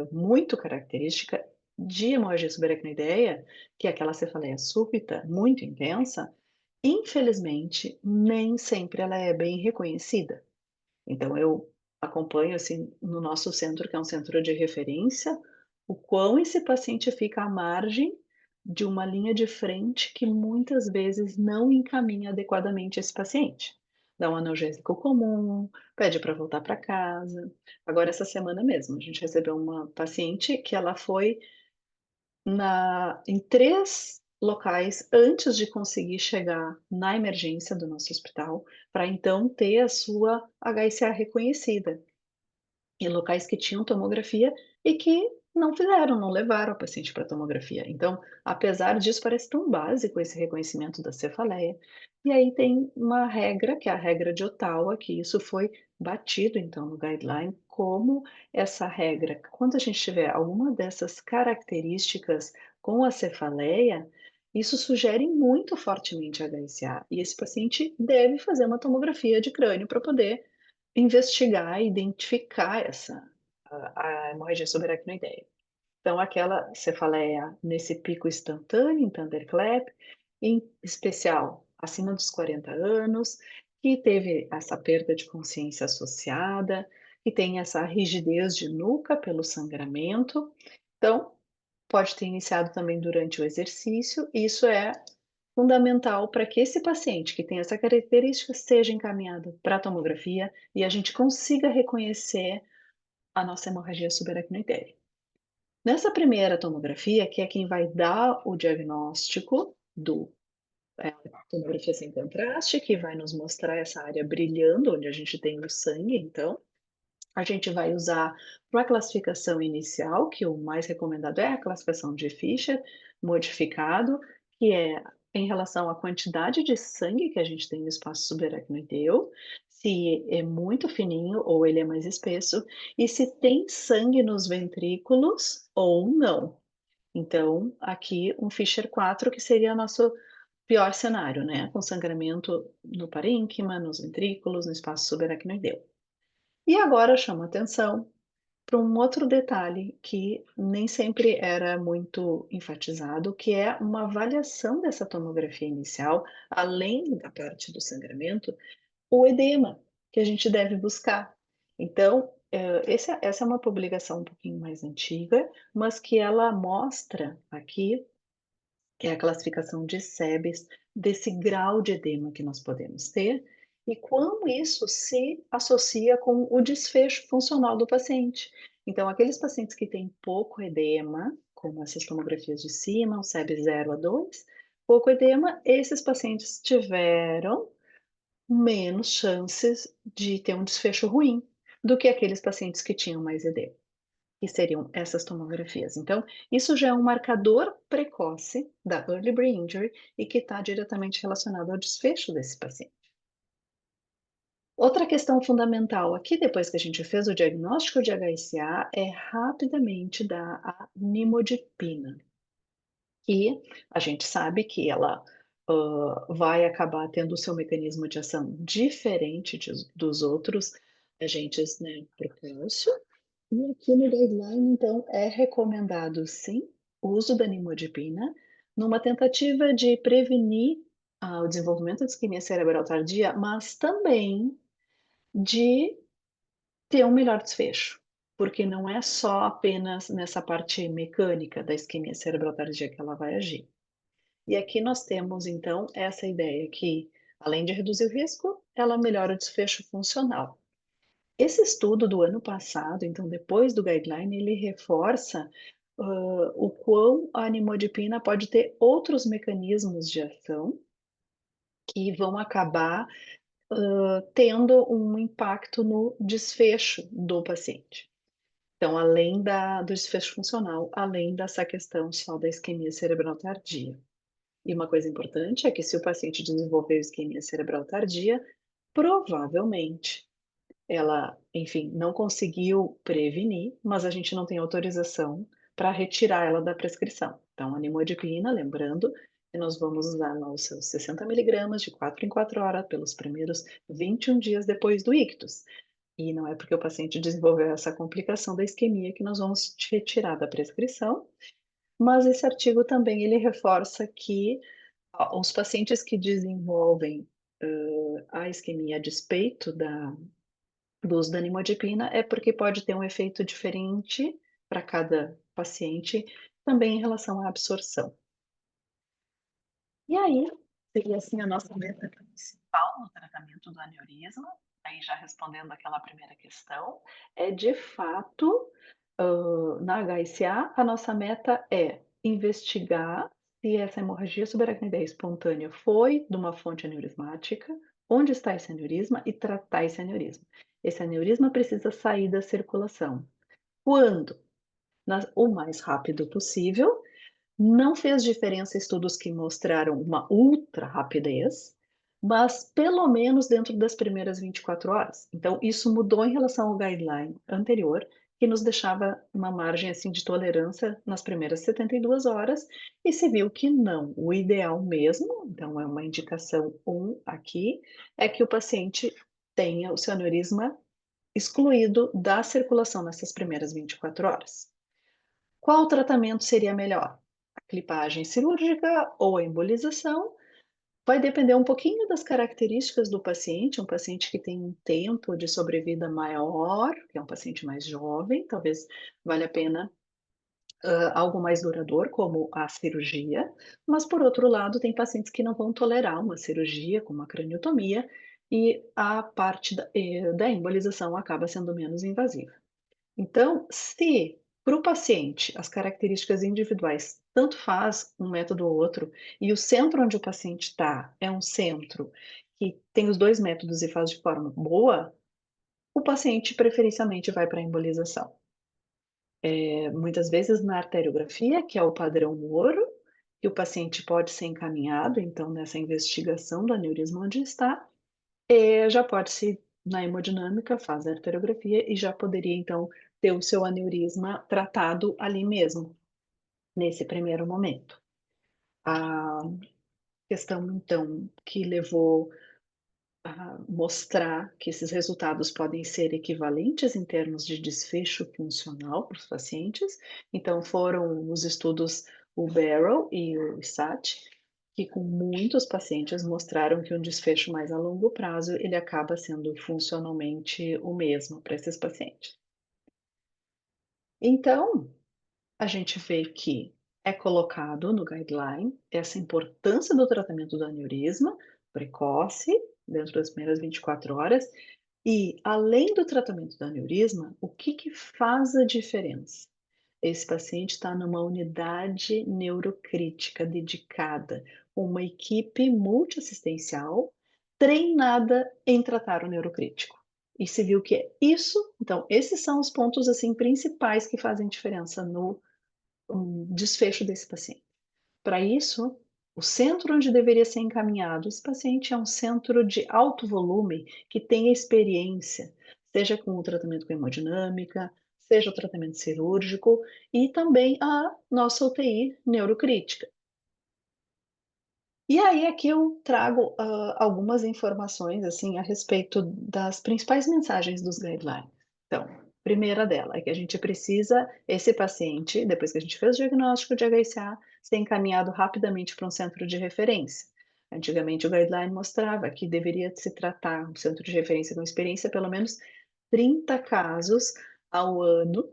muito característica de hemorragia subaracnoideia, que é aquela cefaleia súbita, muito intensa, infelizmente, nem sempre ela é bem reconhecida. Então, eu acompanho, assim, no nosso centro, que é um centro de referência, o quão esse paciente fica à margem de uma linha de frente que muitas vezes não encaminha adequadamente esse paciente. Dá um analgésico comum, pede para voltar para casa. Agora, essa semana mesmo, a gente recebeu uma paciente que ela foi em 3 locais antes de conseguir chegar na emergência do nosso hospital, para então ter a sua HSA reconhecida, em locais que tinham tomografia e que não fizeram, não levaram a paciente para tomografia. Então, apesar disso, parece tão básico esse reconhecimento da cefaleia. E aí tem uma regra, que é a regra de Ottawa, que isso foi batido então no guideline, como essa regra, quando a gente tiver alguma dessas características com a cefaleia, isso sugere muito fortemente a HSA, e esse paciente deve fazer uma tomografia de crânio para poder investigar e identificar a hemorragia subaracnoideia. Então, aquela cefaleia nesse pico instantâneo, em thunderclap, em especial acima dos 40 anos, que teve essa perda de consciência associada, que tem essa rigidez de nuca pelo sangramento. Então, pode ter iniciado também durante o exercício, e isso é fundamental para que esse paciente que tem essa característica seja encaminhado para a tomografia e a gente consiga reconhecer a nossa hemorragia subaracnoideia. Nessa primeira tomografia, que é quem vai dar o diagnóstico tomografia sem contraste, que vai nos mostrar essa área brilhando, onde a gente tem o sangue, então, a gente vai usar para a classificação inicial, que o mais recomendado é a classificação de Fisher modificado, que é em relação à quantidade de sangue que a gente tem no espaço subaracnoideu, se é muito fininho ou ele é mais espesso, e se tem sangue nos ventrículos ou não. Então, aqui um Fisher 4, que seria nosso pior cenário, né, com sangramento no parênquima, nos ventrículos, no espaço subaracnoideu. E agora chamo atenção para um outro detalhe que nem sempre era muito enfatizado, que é uma avaliação dessa tomografia inicial, além da parte do sangramento, o edema que a gente deve buscar. Então, essa é uma publicação um pouquinho mais antiga, mas que ela mostra aqui, que é a classificação de SEBES, desse grau de edema que nós podemos ter e como isso se associa com o desfecho funcional do paciente. Então, aqueles pacientes que têm pouco edema, como essas tomografias de cima, o SEBES 0 a 2, pouco edema, esses pacientes tiveram menos chances de ter um desfecho ruim do que aqueles pacientes que tinham mais edema, que seriam essas tomografias. Então, isso já é um marcador precoce da early brain injury e que está diretamente relacionado ao desfecho desse paciente. Outra questão fundamental aqui, depois que a gente fez o diagnóstico de HSA, é rapidamente dar a nimodipina, que a gente sabe que ela vai acabar tendo o seu mecanismo de ação diferente dos outros agentes, né, pro cálcio. E aqui no guideline, então, é recomendado, sim, o uso da nimodipina numa tentativa de prevenir o desenvolvimento de isquemia cerebral tardia, mas também de ter um melhor desfecho, porque não é só apenas nessa parte mecânica da isquemia cerebral tardia que ela vai agir. E aqui nós temos, então, essa ideia que, além de reduzir o risco, ela melhora o desfecho funcional. Esse estudo do ano passado, então, depois do guideline, ele reforça o quão a nimodipina pode ter outros mecanismos de ação que vão acabar tendo um impacto no desfecho do paciente. Então, além do desfecho funcional, além dessa questão só da isquemia cerebral tardia. E uma coisa importante é que se o paciente desenvolveu isquemia cerebral tardia, provavelmente ela, enfim, não conseguiu prevenir, mas a gente não tem autorização para retirar ela da prescrição. Então, a nimodipina, lembrando que nós vamos usar lá os seus 60 miligramas de 4 em 4 horas pelos primeiros 21 dias depois do ictus. E não é porque o paciente desenvolveu essa complicação da isquemia que nós vamos retirar da prescrição, mas esse artigo também ele reforça que os pacientes que desenvolvem a isquemia a despeito do uso da nimodipina é porque pode ter um efeito diferente para cada paciente, também em relação à absorção. E aí, seria assim a nossa meta principal no tratamento do aneurisma, aí já respondendo aquela primeira questão, é de fato, na HSA, a nossa meta é investigar se essa hemorragia subaracnoidea espontânea foi de uma fonte aneurismática, onde está esse aneurisma e tratar esse aneurisma. Esse aneurisma precisa sair da circulação. Quando? O mais rápido possível. Não fez diferença estudos que mostraram uma ultra rapidez, mas pelo menos dentro das primeiras 24 horas. Então, isso mudou em relação ao guideline anterior, que nos deixava uma margem assim de tolerância nas primeiras 72 horas, e se viu que não. O ideal mesmo, então é uma indicação 1 aqui, é que o paciente tenha o seu aneurisma excluído da circulação nessas primeiras 24 horas. Qual tratamento seria melhor? A clipagem cirúrgica ou a embolização? Vai depender um pouquinho das características do paciente. Um paciente que tem um tempo de sobrevida maior, que é um paciente mais jovem, talvez valha a pena algo mais duradouro, como a cirurgia. Mas, por outro lado, tem pacientes que não vão tolerar uma cirurgia, como a craniotomia, e a parte da embolização acaba sendo menos invasiva. Então, se para o paciente as características individuais tanto faz um método ou outro, e o centro onde o paciente está é um centro que tem os dois métodos e faz de forma boa, o paciente preferencialmente vai para a embolização. Muitas vezes na arteriografia, que é o padrão ouro, que o paciente pode ser encaminhado, então, nessa investigação do aneurisma onde está, já pode-se, na hemodinâmica, faz a arteriografia e já poderia, então, ter o seu aneurisma tratado ali mesmo, nesse primeiro momento. A questão, então, que levou a mostrar que esses resultados podem ser equivalentes em termos de desfecho funcional para os pacientes. Então, foram os estudos o Barrow e o SAT, que com muitos pacientes mostraram que um desfecho mais a longo prazo, ele acaba sendo funcionalmente o mesmo para esses pacientes. Então, a gente vê que é colocado no guideline essa importância do tratamento do aneurisma precoce, dentro das primeiras 24 horas, e além do tratamento do aneurisma, o que faz a diferença? Esse paciente está numa unidade neurocrítica dedicada, uma equipe multiassistencial treinada em tratar o neurocrítico. E se viu que é isso, então esses são os pontos assim principais que fazem diferença no desfecho desse paciente. Para isso, o centro onde deveria ser encaminhado esse paciente é um centro de alto volume que tenha experiência, seja com o tratamento com hemodinâmica, seja o tratamento cirúrgico e também a nossa UTI neurocrítica. E aí aqui eu trago algumas informações assim a respeito das principais mensagens dos guidelines. Então, primeira dela é que a gente precisa, esse paciente, depois que a gente fez o diagnóstico de HCA, ser encaminhado rapidamente para um centro de referência. Antigamente o guideline mostrava que deveria se tratar um centro de referência com experiência pelo menos 30 casos ao ano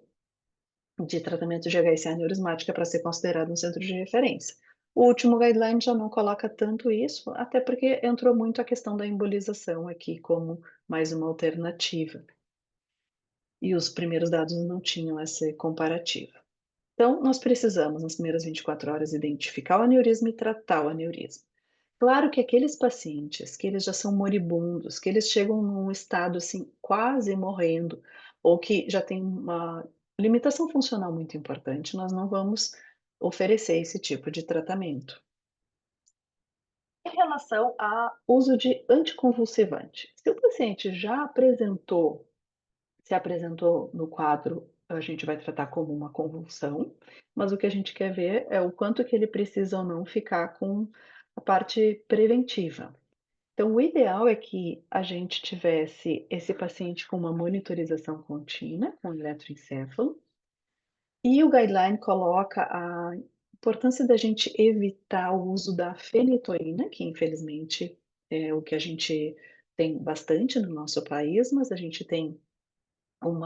de tratamento de HCA neurismática para ser considerado um centro de referência. O último guideline já não coloca tanto isso, até porque entrou muito a questão da embolização aqui como mais uma alternativa. E os primeiros dados não tinham essa comparativa. Então, nós precisamos, nas primeiras 24 horas, identificar o aneurisma e tratar o aneurisma. Claro que aqueles pacientes que eles já são moribundos, que eles chegam num estado assim quase morrendo, ou que já tem uma limitação funcional muito importante, nós não vamos oferecer esse tipo de tratamento. Em relação ao uso de anticonvulsivante, se o paciente já se apresentou no quadro, a gente vai tratar como uma convulsão, mas o que a gente quer ver é o quanto que ele precisa ou não ficar com a parte preventiva. Então, o ideal é que a gente tivesse esse paciente com uma monitorização contínua, com eletroencefalo, e o guideline coloca a importância da gente evitar o uso da fenitoína, que infelizmente é o que a gente tem bastante no nosso país, mas a gente tem um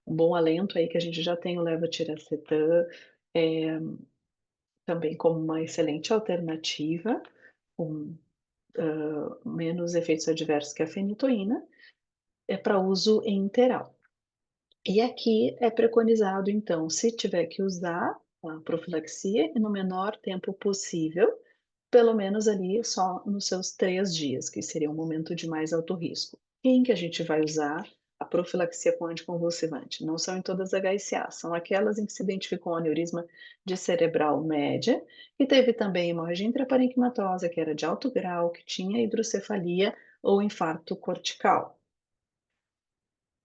bom alento aí que a gente já tem o levetiracetam, também como uma excelente alternativa, com menos efeitos adversos que a fenitoína, é para uso enteral. E aqui é preconizado, então, se tiver que usar a profilaxia e no menor tempo possível, pelo menos ali só nos seus 3 dias, que seria um momento de mais alto risco. Quem que a gente vai usar a profilaxia com anticonvulsivante? Não são em todas as HCA, são aquelas em que se identificou aneurisma de cerebral média, e teve também hemorragia intraparenquimatosa, que era de alto grau, que tinha hidrocefalia ou infarto cortical.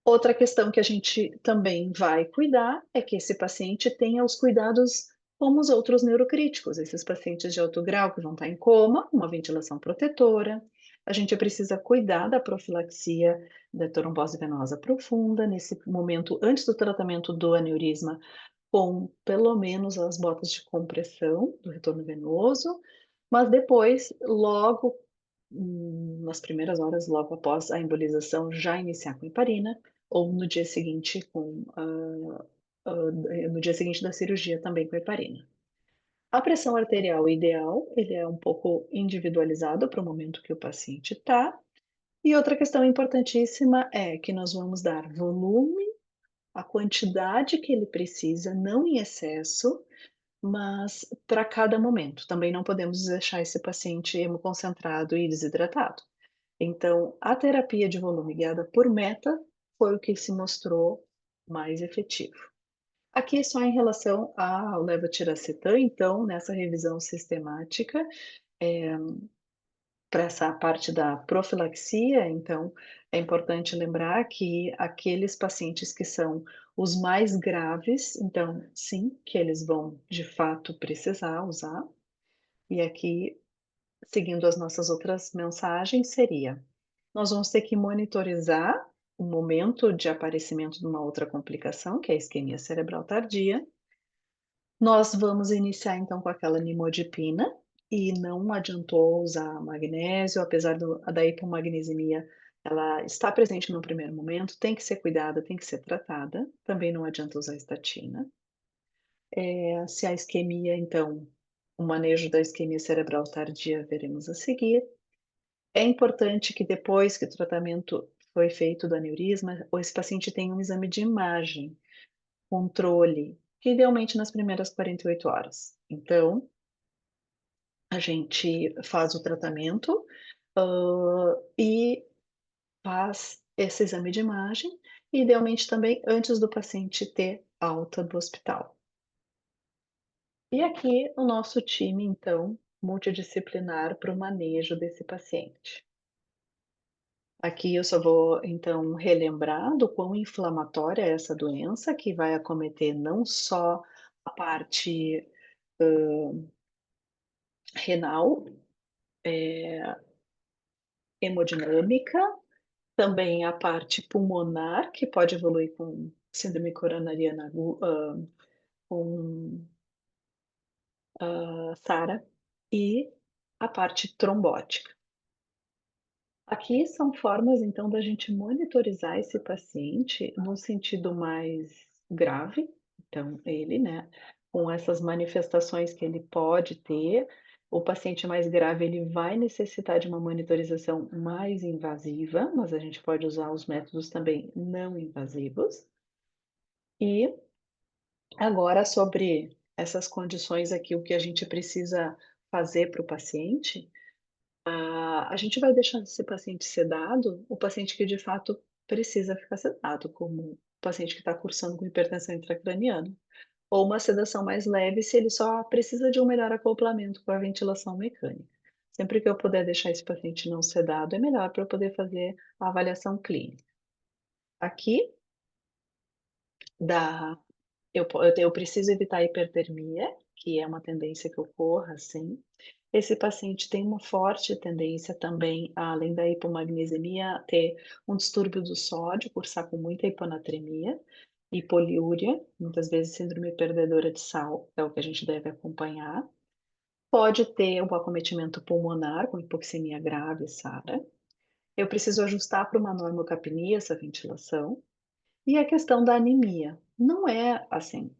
Outra questão que a gente também vai cuidar é que esse paciente tenha os cuidados como os outros neurocríticos, esses pacientes de alto grau que vão estar em coma, uma ventilação protetora. A gente precisa cuidar da profilaxia da trombose venosa profunda, nesse momento, antes do tratamento do aneurisma, com pelo menos as botas de compressão do retorno venoso, mas depois, logo, nas primeiras horas, logo após a embolização, já iniciar com heparina, ou no dia seguinte no dia seguinte da cirurgia também com heparina. A pressão arterial ideal, ele é um pouco individualizado para o momento que o paciente está. E outra questão importantíssima é que nós vamos dar volume, a quantidade que ele precisa, não em excesso, mas para cada momento. Também não podemos deixar esse paciente hemoconcentrado e desidratado. Então, a terapia de volume guiada por meta foi o que se mostrou mais efetivo. Aqui só em relação ao levetiracetam, então, nessa revisão sistemática, para essa parte da profilaxia, então, é importante lembrar que aqueles pacientes que são os mais graves, então, sim, que eles vão de fato precisar usar. E aqui, seguindo as nossas outras mensagens, seria: nós vamos ter que monitorizar o momento de aparecimento de uma outra complicação, que é a isquemia cerebral tardia. Nós vamos iniciar então com aquela nimodipina e não adiantou usar magnésio, apesar da hipomagnesemia, ela está presente no primeiro momento, tem que ser cuidada, tem que ser tratada, também não adianta usar estatina. Se a isquemia, então, o manejo da isquemia cerebral tardia veremos a seguir. É importante que depois que o tratamento foi feito do aneurisma, esse paciente tenha um exame de imagem, controle, que idealmente nas primeiras 48 horas. Então, a gente faz o tratamento, e faz esse exame de imagem, e idealmente também antes do paciente ter alta do hospital. E aqui o nosso time, então, multidisciplinar para o manejo desse paciente. Aqui eu só vou, então, relembrar do quão inflamatória é essa doença, que vai acometer não só a parte renal, hemodinâmica, também a parte pulmonar, que pode evoluir com síndrome coronariana com SARA, e a parte trombótica. Aqui são formas, então, da gente monitorizar esse paciente no sentido mais grave, então ele, né, com essas manifestações que ele pode ter, o paciente mais grave, ele vai necessitar de uma monitorização mais invasiva, mas a gente pode usar os métodos também não invasivos. E agora sobre essas condições aqui, o que a gente precisa fazer para o paciente, a gente vai deixar esse paciente sedado, o paciente que de fato precisa ficar sedado, como o paciente que está cursando com hipertensão intracraniana, ou uma sedação mais leve se ele só precisa de um melhor acoplamento com a ventilação mecânica. Sempre que eu puder deixar esse paciente não sedado, é melhor para eu poder fazer a avaliação clínica. Aqui, da eu preciso evitar a hipertermia, que é uma tendência que ocorra, sim. Esse paciente tem uma forte tendência também, além da hipomagnesemia, a ter um distúrbio do sódio, cursar com muita hiponatremia e poliúria, muitas vezes síndrome perdedora de sal, é o que a gente deve acompanhar. Pode ter um acometimento pulmonar com hipoxemia grave, SARA. Eu preciso ajustar para uma normocapnia essa ventilação. E a questão da anemia, não é assim,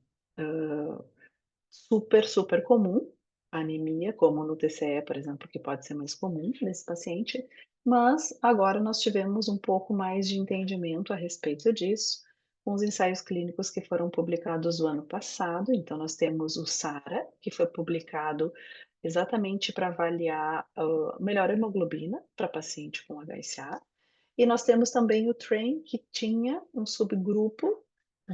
super, super comum, a anemia, como no TCE, por exemplo, que pode ser mais comum nesse paciente, mas agora nós tivemos um pouco mais de entendimento a respeito disso, com os ensaios clínicos que foram publicados o ano passado. Então, nós temos o SARA, que foi publicado exatamente para avaliar a melhor hemoglobina para paciente com HSA, e nós temos também o TRAIN, que tinha um subgrupo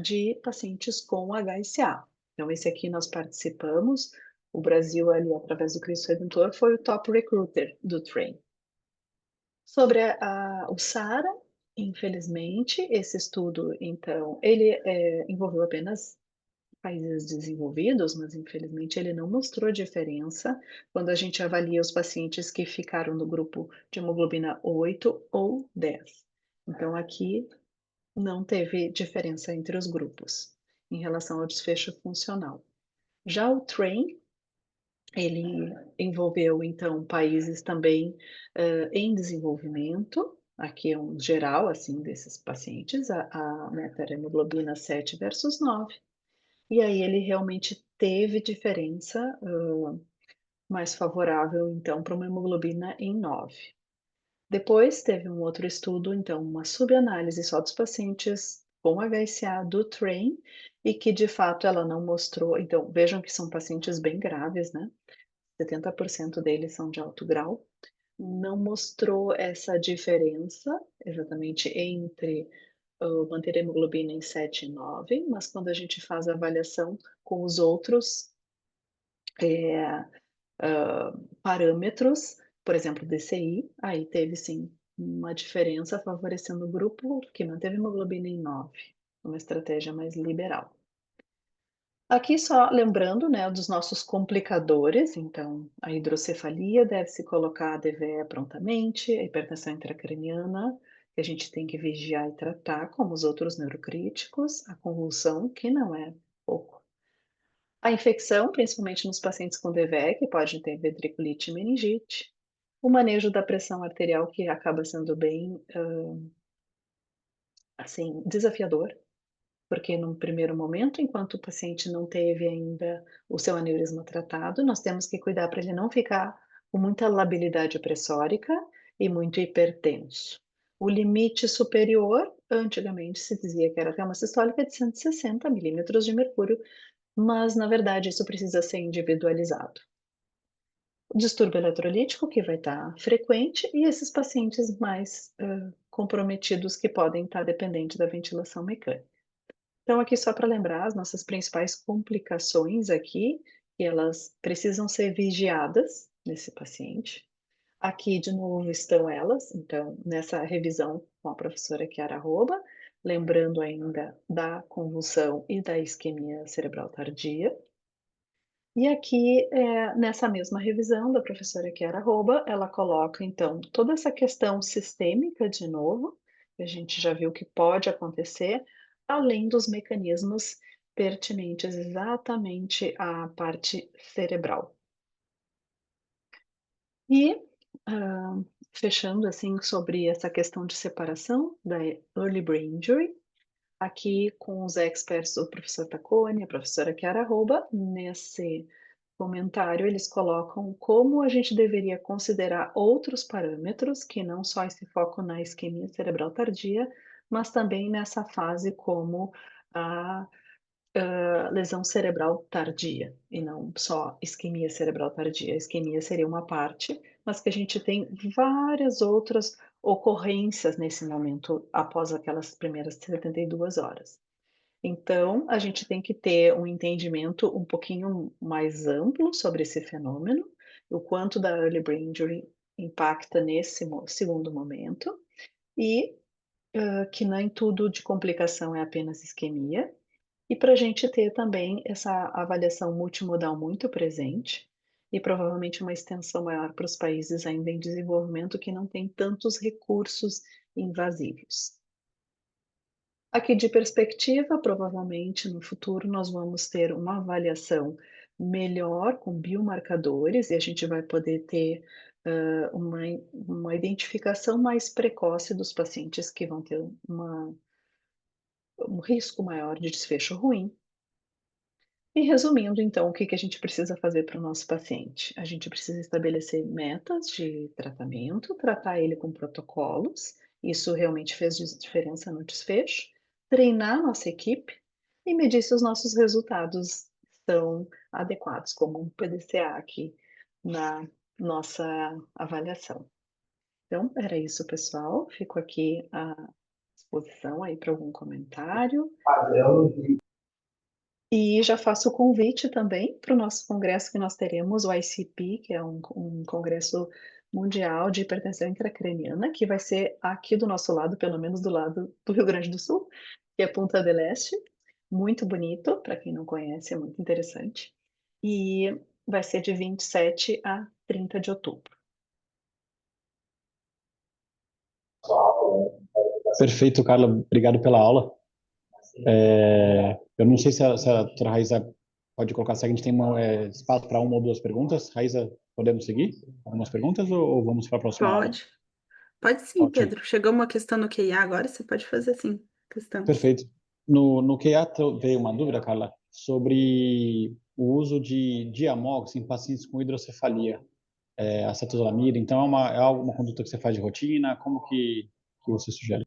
de pacientes com HSA. Então, esse aqui nós participamos. O Brasil, ali, através do Cristo Redentor, foi o top recruiter do TRAIN. Sobre o SARA, infelizmente, esse estudo, então, ele envolveu apenas países desenvolvidos, mas infelizmente ele não mostrou diferença quando a gente avalia os pacientes que ficaram no grupo de hemoglobina 8 ou 10. Então, aqui não teve diferença entre os grupos em relação ao desfecho funcional. Já o TRAIN, ele envolveu, então, países também em desenvolvimento. Aqui é um geral, assim, desses pacientes, a meta era hemoglobina 7 versus 9. E aí ele realmente teve diferença, mais favorável, então, para uma hemoglobina em 9. Depois teve um outro estudo, então, uma subanálise só dos pacientes com HSA do TRAIN, e que de fato ela não mostrou. Então, vejam que são pacientes bem graves, né? 70% deles são de alto grau. Não mostrou essa diferença exatamente entre manter a hemoglobina em 7 e 9, mas quando a gente faz a avaliação com os outros parâmetros, por exemplo, DCI, aí teve sim uma diferença favorecendo o grupo que manteve a hemoglobina em 9, uma estratégia mais liberal. Aqui só lembrando, né, dos nossos complicadores, então a hidrocefalia deve-se colocar a DVE prontamente, a hipertensão intracraniana, que a gente tem que vigiar e tratar, como os outros neurocríticos, a convulsão, que não é pouco. A infecção, principalmente nos pacientes com DVE, que pode ter ventriculite e meningite. O manejo da pressão arterial, que acaba sendo bem, assim, desafiador, porque num primeiro momento, enquanto o paciente não teve ainda o seu aneurisma tratado, nós temos que cuidar para ele não ficar com muita labilidade pressórica e muito hipertenso. O limite superior, antigamente se dizia que era até uma sistólica de 160 milímetros de mercúrio, mas na verdade isso precisa ser individualizado. O distúrbio eletrolítico, que vai estar frequente, e esses pacientes mais comprometidos que podem estar dependentes da ventilação mecânica. Então, aqui só para lembrar as nossas principais complicações aqui, que elas precisam ser vigiadas nesse paciente. Aqui, de novo, estão elas, então, nessa revisão com a professora Chiara Arroba, lembrando ainda da convulsão e da isquemia cerebral tardia. E aqui, nessa mesma revisão da professora Chiara Arroba, ela coloca, então, toda essa questão sistêmica de novo, que a gente já viu que pode acontecer, além dos mecanismos pertinentes exatamente à parte cerebral. E, fechando, assim, sobre essa questão de separação da early brain injury, aqui com os experts, o professor Taccone, a professora Chiara Arroba, nesse comentário eles colocam como a gente deveria considerar outros parâmetros, que não só esse foco na isquemia cerebral tardia, mas também nessa fase como a lesão cerebral tardia, e não só isquemia cerebral tardia. A isquemia seria uma parte, mas que a gente tem várias outras ocorrências nesse momento, após aquelas primeiras 72 horas. Então, a gente tem que ter um entendimento um pouquinho mais amplo sobre esse fenômeno, o quanto da early brain injury impacta nesse segundo momento, e que nem tudo de complicação é apenas isquemia, e para a gente ter também essa avaliação multimodal muito presente, e provavelmente uma extensão maior para os países ainda em desenvolvimento que não têm tantos recursos invasivos. Aqui de perspectiva, provavelmente no futuro nós vamos ter uma avaliação melhor com biomarcadores e a gente vai poder ter uma identificação mais precoce dos pacientes que vão ter um risco maior de desfecho ruim. E resumindo, então, o que que a gente precisa fazer para o nosso paciente? A gente precisa estabelecer metas de tratamento, tratar ele com protocolos, isso realmente fez diferença no desfecho, treinar nossa equipe e medir se os nossos resultados estão adequados, como um PDCA aqui na nossa avaliação. Então, era isso, pessoal. Fico aqui à disposição aí para algum comentário. E já faço o convite também para o nosso congresso que nós teremos, o ICP, que é um congresso mundial de hipertensão intracraniana, que vai ser aqui do nosso lado, pelo menos do lado do Rio Grande do Sul, que é Punta del Este. Muito bonito, para quem não conhece, é muito interessante. E vai ser de 27 a 30 de outubro. Perfeito, Carla. Obrigado pela aula. Eu não sei se a doutora Raíza pode colocar, se a gente tem espaço para uma ou duas perguntas. Raíza, podemos seguir? Algumas perguntas ou vamos para a próxima aula? Pode. Pode sim, Ok. Pedro. Chegou uma questão no QIA agora, você pode fazer sim. Questão. Perfeito. No QA veio uma dúvida, Carla, sobre o uso de Diamox em pacientes com hidrocefalia, acetazolamida. Então, é alguma conduta que você faz de rotina? Como que você sugere?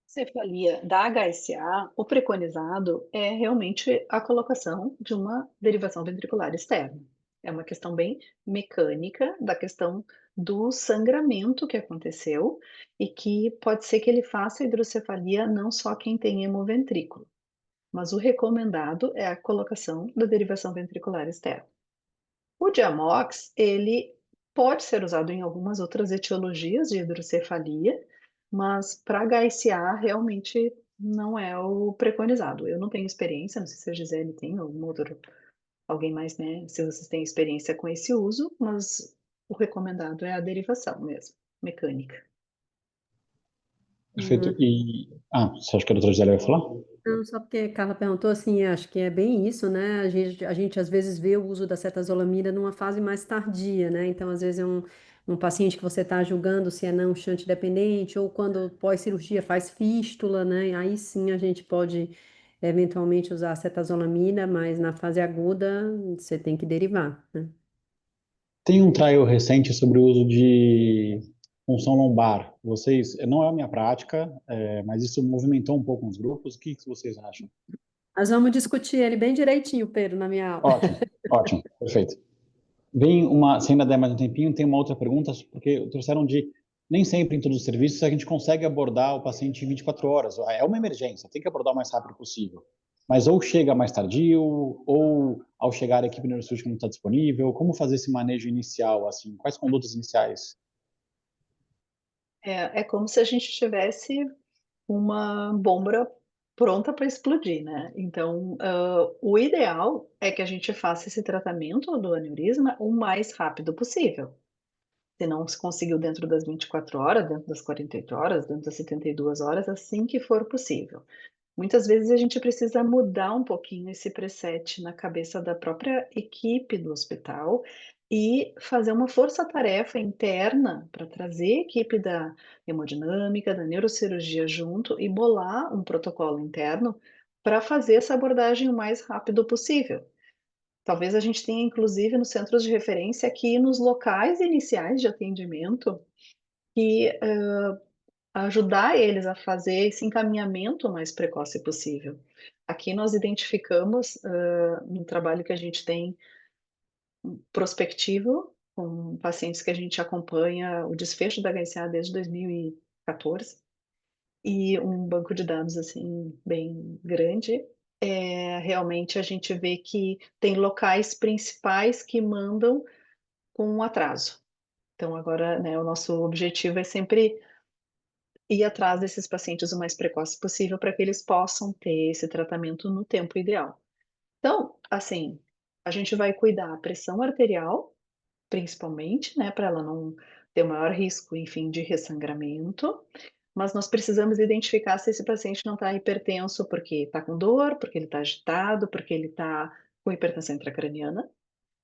Cefalia da HSA, o preconizado é realmente a colocação de uma derivação ventricular externa. É uma questão bem mecânica da questão do sangramento que aconteceu e que pode ser que ele faça hidrocefalia não só quem tem hemoventrículo, mas o recomendado é a colocação da derivação ventricular externa. O Diamox, ele pode ser usado em algumas outras etiologias de hidrocefalia, mas para HSA realmente não é o preconizado. Eu não tenho experiência, não sei se a Gisele tem ou alguém mais, né, se vocês têm experiência com esse uso, mas o recomendado é a derivação mesmo, mecânica. Perfeito. Hum, Você acha que a doutora Gisele vai falar? Não, só porque a Carla perguntou assim, acho que é bem isso, né? A gente às vezes vê o uso da cetazolamida numa fase mais tardia, né? Então, às vezes é um paciente que você está julgando se é não shunt dependente, ou quando pós-cirurgia faz fístula, né? Aí sim a gente pode eventualmente usar a cetazolamida, mas na fase aguda você tem que derivar, né? Tem um trial recente sobre o uso de punção lombar. Não é a minha prática, mas isso movimentou um pouco os grupos. O que vocês acham? Mas vamos discutir ele bem direitinho, Pedro, na minha aula. Ótimo, ótimo, perfeito. Se ainda der mais um tempinho, tem uma outra pergunta, porque trouxeram nem sempre em todos os serviços a gente consegue abordar o paciente em 24 horas. É uma emergência, tem que abordar o mais rápido possível. Mas ou chega mais tardio, ou ao chegar a equipe neurocirúrgica não está disponível. Como fazer esse manejo inicial, assim? Quais condutas iniciais? É como se a gente tivesse uma bomba pronta para explodir, né. Então, o ideal é que a gente faça esse tratamento do aneurisma o mais rápido possível. Se não se conseguiu dentro das 24 horas, dentro das 48 horas, dentro das 72 horas, assim que for possível. Muitas vezes a gente precisa mudar um pouquinho esse preset na cabeça da própria equipe do hospital e fazer uma força-tarefa interna para trazer a equipe da hemodinâmica, da neurocirurgia junto e bolar um protocolo interno para fazer essa abordagem o mais rápido possível. Talvez a gente tenha, inclusive, nos centros de referência aqui nos locais iniciais de atendimento que ajudar eles a fazer esse encaminhamento o mais precoce possível. Aqui nós identificamos, no trabalho que a gente tem prospectivo, com pacientes que a gente acompanha o desfecho da HSA desde 2014, e um banco de dados, assim, bem grande, realmente a gente vê que tem locais principais que mandam com um atraso. Então agora, né, o nosso objetivo é sempre ir atrás desses pacientes o mais precoce possível para que eles possam ter esse tratamento no tempo ideal. Então, assim, a gente vai cuidar a pressão arterial, principalmente, né, para ela não ter o maior risco, enfim, de ressangramento, mas nós precisamos identificar se esse paciente não está hipertenso porque está com dor, porque ele está agitado, porque ele está com hipertensão intracraniana,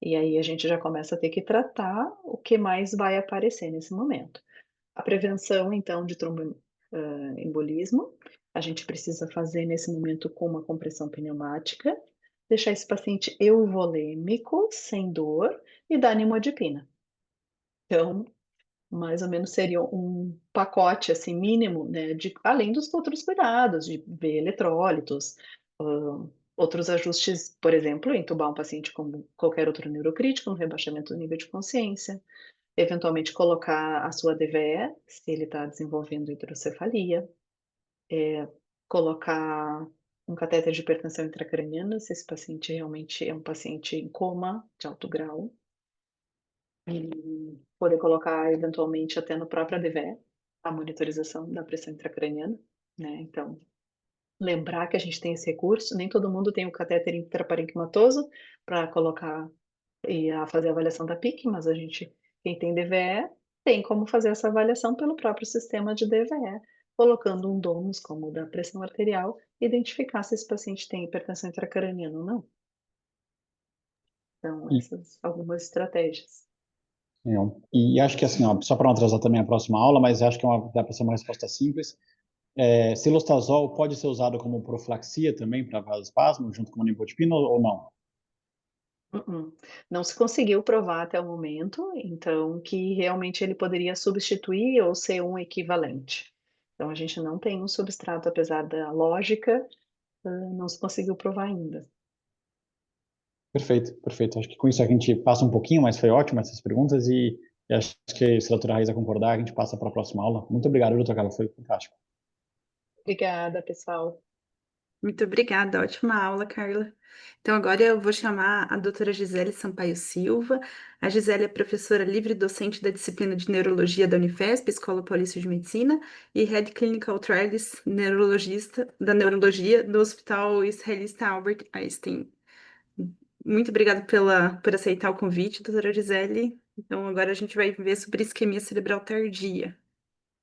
e aí a gente já começa a ter que tratar o que mais vai aparecer nesse momento. A prevenção, então, de tromboembolismo, a gente precisa fazer nesse momento com uma compressão pneumática, deixar esse paciente euvolêmico, sem dor, e dar nimodipina. Então, mais ou menos seria um pacote, assim, mínimo, né, além dos outros cuidados, de ver eletrólitos, outros ajustes, por exemplo, entubar um paciente como qualquer outro neurocrítico, um rebaixamento do nível de consciência, eventualmente colocar a sua DVE, se ele está desenvolvendo hidrocefalia, colocar um catéter de hipertensão intracraniana, se esse paciente realmente é um paciente em coma de alto grau, e poder colocar eventualmente até no próprio DVE, a monitorização da pressão intracraniana, né, então lembrar que a gente tem esse recurso, nem todo mundo tem o catéter intraparenquimatoso para colocar e a fazer a avaliação da PIC, mas quem tem DVE, tem como fazer essa avaliação pelo próprio sistema de DVE, colocando um domus como o da pressão arterial, identificar se esse paciente tem hipertensão intracraniana ou não. Então, E, essas algumas estratégias. acho que assim, ó, só para não atrasar também a próxima aula, mas acho que dá para ser uma resposta simples. Cilostazol pode ser usado como profilaxia também para vasospasmo, junto com a nimodipina ou não? Não se conseguiu provar até o momento, então, que realmente ele poderia substituir ou ser um equivalente. Então, a gente não tem um substrato, apesar da lógica, não se conseguiu provar ainda. Perfeito, perfeito. Acho que com isso a gente passa um pouquinho, mas foi ótimo essas perguntas e acho que se a doutora Raíza concordar, a gente passa para a próxima aula. Muito obrigado, doutora Carla, foi fantástico. Obrigada, pessoal. Muito obrigada, ótima aula, Carla. Então, agora eu vou chamar a doutora Gisele Sampaio Silva. A Gisele é professora livre docente da disciplina de Neurologia da Unifesp, Escola Paulista de Medicina, e Head Clinical Trials Neurologista da Neurologia do Hospital Israelita Albert Einstein. Muito obrigada por aceitar o convite, doutora Gisele. Então, agora a gente vai ver sobre isquemia cerebral tardia.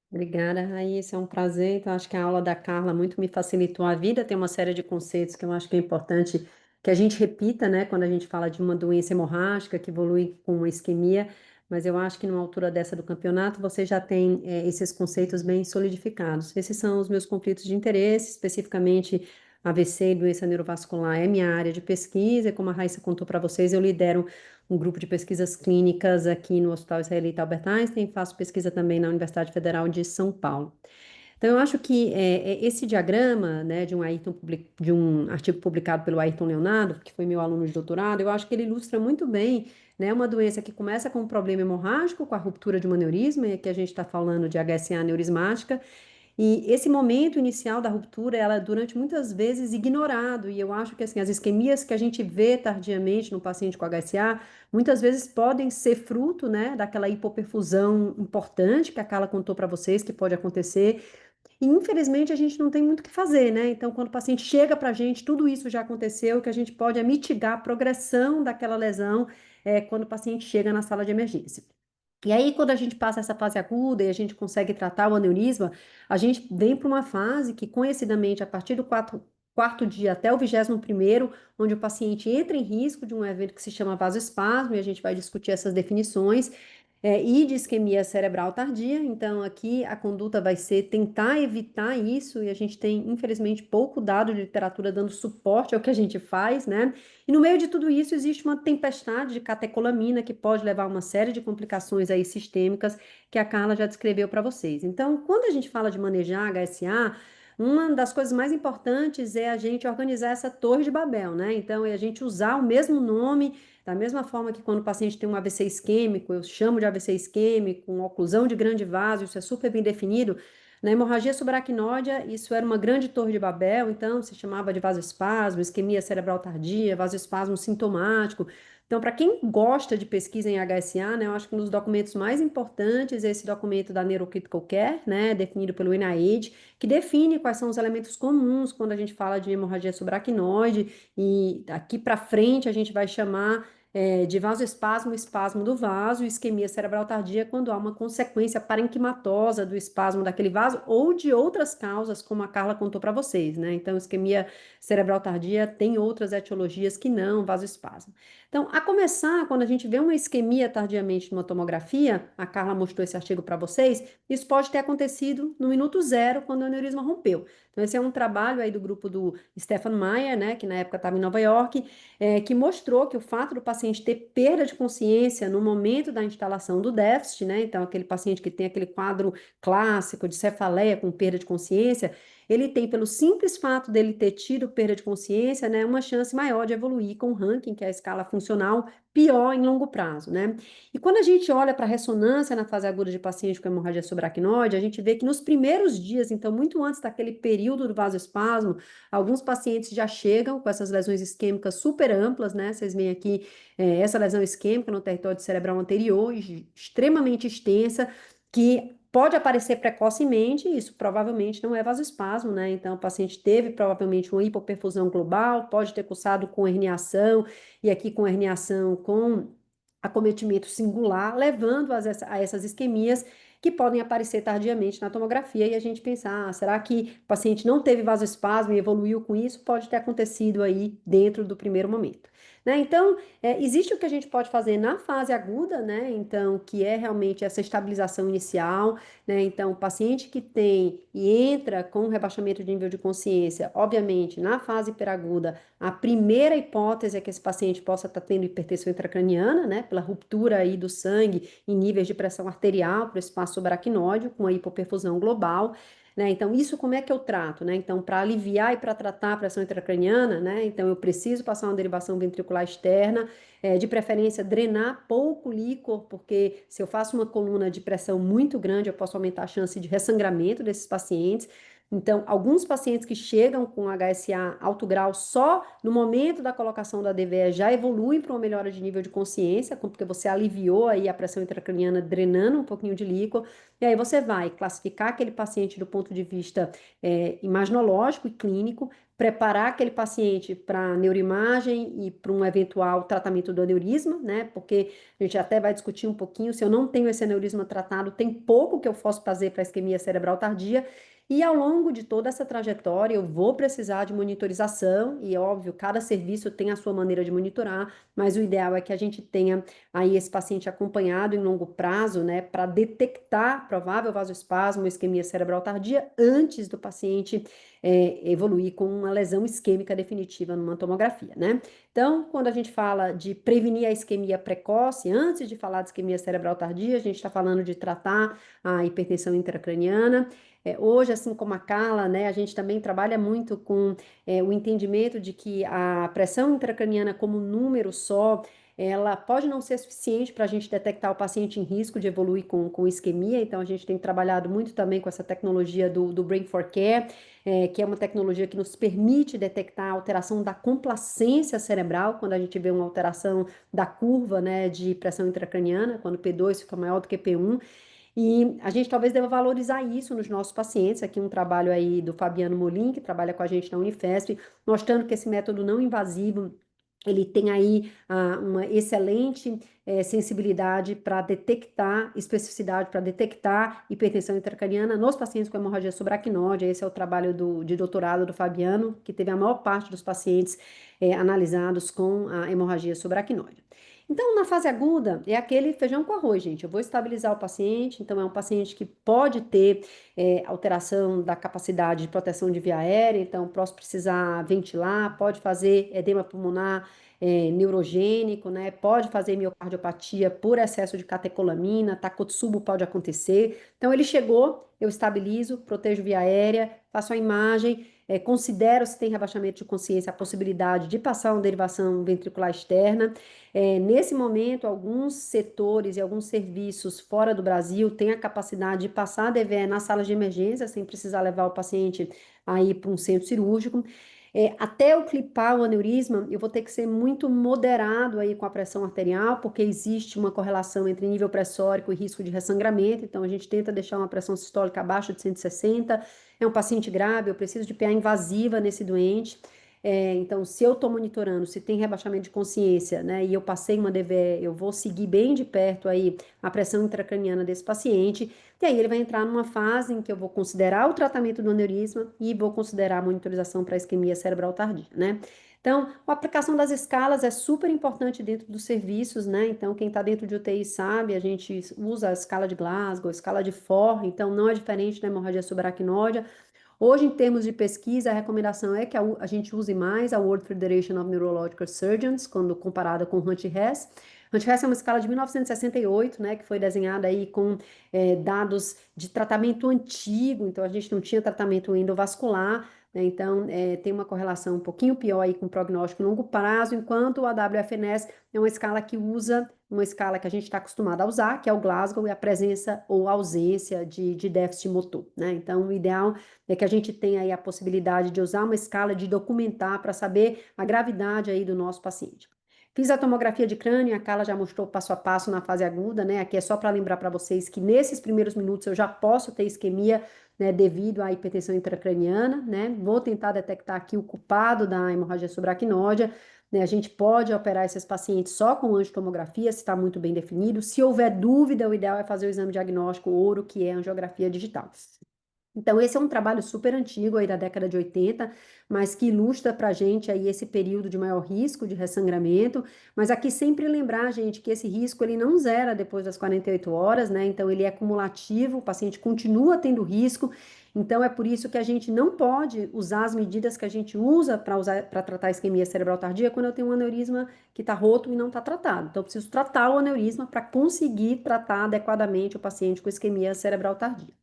Obrigada, Raíssa, é um prazer. Então, acho que a aula da Carla muito me facilitou a vida. Tem uma série de conceitos que eu acho que é importante que a gente repita, né, quando a gente fala de uma doença hemorrágica que evolui com uma isquemia. Mas eu acho que numa altura dessa do campeonato você já tem esses conceitos bem solidificados. Esses são os meus conflitos de interesse, especificamente AVC e doença neurovascular é minha área de pesquisa. E como a Raíssa contou para vocês, eu lidero um grupo de pesquisas clínicas aqui no Hospital Israelita Albert Einstein, faço pesquisa também na Universidade Federal de São Paulo. Então, eu acho que esse diagrama, né, de um artigo publicado pelo Ayrton Leonardo, que foi meu aluno de doutorado, eu acho que ele ilustra muito bem, né, uma doença que começa com um problema hemorrágico, com a ruptura de um aneurisma, e aqui a gente está falando de HSA aneurismática, e esse momento inicial da ruptura, ela é durante muitas vezes ignorado, e eu acho que assim, as isquemias que a gente vê tardiamente no paciente com HSA, muitas vezes podem ser fruto, né, daquela hipoperfusão importante que a Carla contou para vocês que pode acontecer, e infelizmente a gente não tem muito o que fazer, né? Então, quando o paciente chega para a gente, tudo isso já aconteceu, o que a gente pode é mitigar a progressão daquela lesão quando o paciente chega na sala de emergência. E aí, quando a gente passa essa fase aguda e a gente consegue tratar o aneurisma, a gente vem para uma fase que, conhecidamente, a partir do quarto dia até o 21º, onde o paciente entra em risco de um evento que se chama vasoespasmo, e a gente vai discutir essas definições, e de isquemia cerebral tardia. Então, aqui a conduta vai ser tentar evitar isso, e a gente tem, infelizmente, pouco dado de literatura dando suporte ao que a gente faz, né? E no meio de tudo isso, existe uma tempestade de catecolamina que pode levar a uma série de complicações aí sistêmicas que a Carla já descreveu para vocês. Então, quando a gente fala de manejar HSA, uma das coisas mais importantes é a gente organizar essa torre de Babel, né? Então, é a gente usar o mesmo nome, da mesma forma que quando o paciente tem um AVC isquêmico, eu chamo de AVC isquêmico, com oclusão de grande vaso, isso é super bem definido. Na hemorragia subaracnoide, isso era uma grande torre de Babel, então se chamava de vasoespasmo, isquemia cerebral tardia, vasoespasmo sintomático. Então, para quem gosta de pesquisa em HSA, né, eu acho que um dos documentos mais importantes é esse documento da Neurocritical Care, né, definido pelo NIH, que define quais são os elementos comuns quando a gente fala de hemorragia subaracnoide, e daqui para frente a gente vai chamar de vasoespasmo, espasmo do vaso, isquemia cerebral tardia, quando há uma consequência parenquimatosa do espasmo daquele vaso ou de outras causas, como a Carla contou para vocês, né? Então, isquemia cerebral tardia tem outras etiologias que não vasoespasmo. Então, a começar, quando a gente vê uma isquemia tardiamente numa tomografia, a Carla mostrou esse artigo para vocês, isso pode ter acontecido no minuto zero, quando o aneurisma rompeu. Então, esse é um trabalho aí do grupo do Stefan Meyer, né, que na época estava em Nova York, que mostrou que o fato do paciente ter perda de consciência no momento da instalação do déficit, né, então aquele paciente que tem aquele quadro clássico de cefaleia com perda de consciência, ele tem, pelo simples fato dele ter tido perda de consciência, né, uma chance maior de evoluir com o ranking, que é a escala funcional, pior em longo prazo, né? E quando a gente olha para a ressonância na fase aguda de paciente com hemorragia subaracnoide, a gente vê que nos primeiros dias, então muito antes daquele período do vasoespasmo, alguns pacientes já chegam com essas lesões isquêmicas super amplas, né? Vocês veem aqui essa lesão isquêmica no território cerebral anterior, extremamente extensa, que pode aparecer precocemente, e isso provavelmente não é vasoespasmo, né? Então, o paciente teve provavelmente uma hipoperfusão global, pode ter cursado com herniação, e aqui com herniação com acometimento singular, levando a essas isquemias que podem aparecer tardiamente na tomografia, e a gente pensar, será que o paciente não teve vasoespasmo e evoluiu com isso? Pode ter acontecido aí dentro do primeiro momento. Né? Então, existe o que a gente pode fazer na fase aguda, né? Então, que é realmente essa estabilização inicial, né? Então, o paciente que tem e entra com rebaixamento de nível de consciência, obviamente, na fase hiperaguda, a primeira hipótese é que esse paciente possa estar tendo hipertensão intracraniana, né? Pela ruptura aí do sangue em níveis de pressão arterial para o espaço subaracnoide, com a hipoperfusão global. né? Então, isso como é que eu trato, né? Então, para aliviar e para tratar a pressão intracraniana, né? Então, eu preciso passar uma derivação ventricular externa, de preferência drenar pouco líquor, porque se eu faço uma coluna de pressão muito grande, eu posso aumentar a chance de ressangramento desses pacientes. Então, alguns pacientes que chegam com HSA alto grau só no momento da colocação da DVE já evoluem para uma melhora de nível de consciência, porque você aliviou aí a pressão intracraniana drenando um pouquinho de líquor, e aí você vai classificar aquele paciente do ponto de vista imaginológico e clínico, preparar aquele paciente para neuroimagem e para um eventual tratamento do aneurisma, né? Porque a gente até vai discutir um pouquinho, se eu não tenho esse aneurisma tratado, tem pouco que eu posso fazer para isquemia cerebral tardia. E ao longo de toda essa trajetória, eu vou precisar de monitorização, e óbvio, cada serviço tem a sua maneira de monitorar, mas o ideal é que a gente tenha aí esse paciente acompanhado em longo prazo, né, para detectar provável vasoespasmo ou isquemia cerebral tardia antes do paciente evoluir com uma lesão isquêmica definitiva numa tomografia, né? Então, quando a gente fala de prevenir a isquemia precoce, antes de falar de isquemia cerebral tardia, a gente está falando de tratar a hipertensão intracraniana. Hoje, assim como a Carla, né, a gente também trabalha muito com o entendimento de que a pressão intracraniana como número só, ela pode não ser suficiente para a gente detectar o paciente em risco de evoluir com isquemia, então a gente tem trabalhado muito também com essa tecnologia do Brain for Care, que é uma tecnologia que nos permite detectar a alteração da complacência cerebral, quando a gente vê uma alteração da curva, né, de pressão intracraniana, quando P2 fica maior do que P1, e a gente talvez deva valorizar isso nos nossos pacientes. Aqui um trabalho aí do Fabiano Molin, que trabalha com a gente na Unifesp, mostrando que esse método não invasivo, ele tem aí uma excelente sensibilidade para detectar, especificidade para detectar hipertensão intracraniana nos pacientes com hemorragia subaracnoide. Esse é o trabalho de doutorado do Fabiano, que teve a maior parte dos pacientes analisados com a hemorragia subaracnoide. Então, na fase aguda, é aquele feijão com arroz, gente. Eu vou estabilizar o paciente, então é um paciente que pode ter alteração da capacidade de proteção de via aérea, então posso precisar ventilar, pode fazer edema pulmonar neurogênico, né? Pode fazer miocardiopatia por excesso de catecolamina, Takotsubo pode acontecer. Então, ele chegou, eu estabilizo, protejo via aérea, faço a imagem, considero se tem rebaixamento de consciência a possibilidade de passar uma derivação ventricular externa. Nesse momento, alguns setores e alguns serviços fora do Brasil têm a capacidade de passar a DVE na sala de emergência, sem precisar levar o paciente aí para um centro cirúrgico. Até eu clipar o aneurisma, eu vou ter que ser muito moderado aí com a pressão arterial, porque existe uma correlação entre nível pressórico e risco de ressangramento, então a gente tenta deixar uma pressão sistólica abaixo de 160. É um paciente grave, eu preciso de PA invasiva nesse doente. Então, se eu estou monitorando, se tem rebaixamento de consciência, né, e eu passei uma DVE, eu vou seguir bem de perto aí a pressão intracraniana desse paciente, e aí ele vai entrar numa fase em que eu vou considerar o tratamento do aneurisma e vou considerar a monitorização para isquemia cerebral tardia, né? Então, a aplicação das escalas é super importante dentro dos serviços, né? Então, quem está dentro de UTI sabe, a gente usa a escala de Glasgow, a escala de Forr, então não é diferente da hemorragia subaracnoide. Hoje, em termos de pesquisa, a recomendação é que a gente use mais a World Federation of Neurological Surgeons, quando comparada com o Hunt-Hess. Hunt-Hess é uma escala de 1968, né, que foi desenhada aí com dados de tratamento antigo, então a gente não tinha tratamento endovascular, né, então tem uma correlação um pouquinho pior aí com prognóstico em longo prazo, enquanto a WFNS é uma escala que usa uma escala que a gente está acostumado a usar, que é o Glasgow, e a presença ou ausência de déficit motor, né? Então, o ideal é que a gente tenha aí a possibilidade de usar uma escala de documentar para saber a gravidade aí do nosso paciente. Fiz a tomografia de crânio, a Carla já mostrou passo a passo na fase aguda, né? Aqui é só para lembrar para vocês que nesses primeiros minutos eu já posso ter isquemia, né, devido à hipertensão intracraniana, né? Vou tentar detectar aqui o culpado da hemorragia subaracnoide, né? A gente pode operar esses pacientes só com angiotomografia, se está muito bem definido. Se houver dúvida, o ideal é fazer o exame diagnóstico ouro, que é a angiografia digital. Então, esse é um trabalho super antigo aí da década de 80, mas que ilustra para a gente aí esse período de maior risco de ressangramento, mas aqui sempre lembrar, gente, que esse risco ele não zera depois das 48 horas, né? Então, ele é cumulativo, o paciente continua tendo risco, então é por isso que a gente não pode usar as medidas que a gente usa para tratar a isquemia cerebral tardia quando eu tenho um aneurisma que está roto e não está tratado. Então, eu preciso tratar o aneurisma para conseguir tratar adequadamente o paciente com isquemia cerebral tardia.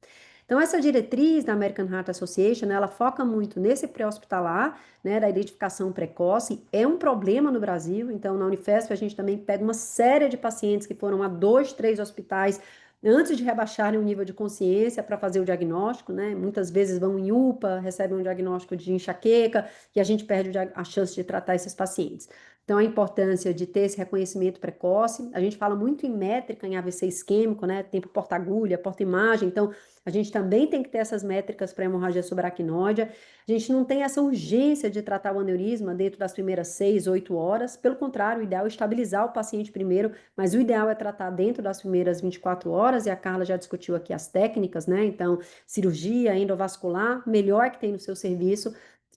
Então, essa diretriz da American Heart Association, ela foca muito nesse pré-hospitalar, né, da identificação precoce. É um problema no Brasil, então na Unifesp a gente também pega uma série de pacientes que foram a 2, 3 hospitais antes de rebaixarem o nível de consciência para fazer o diagnóstico, né? Muitas vezes vão em UPA, recebem um diagnóstico de enxaqueca e a gente perde a chance de tratar esses pacientes. Então, a importância de ter esse reconhecimento precoce. A gente fala muito em métrica, em AVC isquêmico, né? Tempo porta-agulha, porta-imagem. Então, a gente também tem que ter essas métricas para hemorragia subaracnóide. A gente não tem essa urgência de tratar o aneurisma dentro das primeiras 6, 8 horas. Pelo contrário, o ideal é estabilizar o paciente primeiro, mas o ideal é tratar dentro das primeiras 24 horas, e a Carla já discutiu aqui as técnicas, né? Então, cirurgia endovascular, melhor que tem no seu serviço,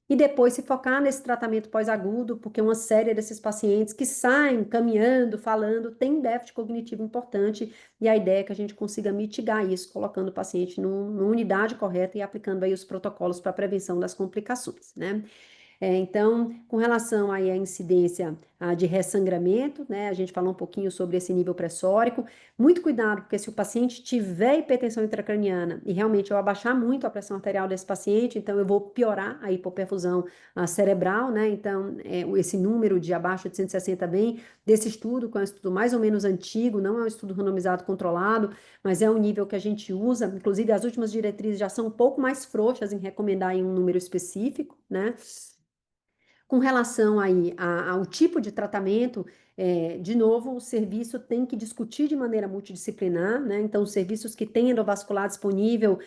e depois se focar nesse tratamento pós-agudo, porque uma série desses pacientes que saem caminhando, falando, tem déficit cognitivo importante, e a ideia é que a gente consiga mitigar isso, colocando o paciente numa unidade correta e aplicando aí os protocolos para prevenção das complicações, né? Então, com relação aí à incidência de ressangramento, né, a gente falou um pouquinho sobre esse nível pressórico. Muito cuidado, porque se o paciente tiver hipertensão intracraniana e realmente eu abaixar muito a pressão arterial desse paciente, então eu vou piorar a hipoperfusão cerebral, né? Então, esse número de abaixo de 160 vem desse estudo, que é um estudo mais ou menos antigo, não é um estudo randomizado controlado, mas é um nível que a gente usa. Inclusive, as últimas diretrizes já são um pouco mais frouxas em recomendar em um número específico, né? Com relação aí ao tipo de tratamento, de novo, o serviço tem que discutir de maneira multidisciplinar, né? Então, os serviços que têm endovascular disponível,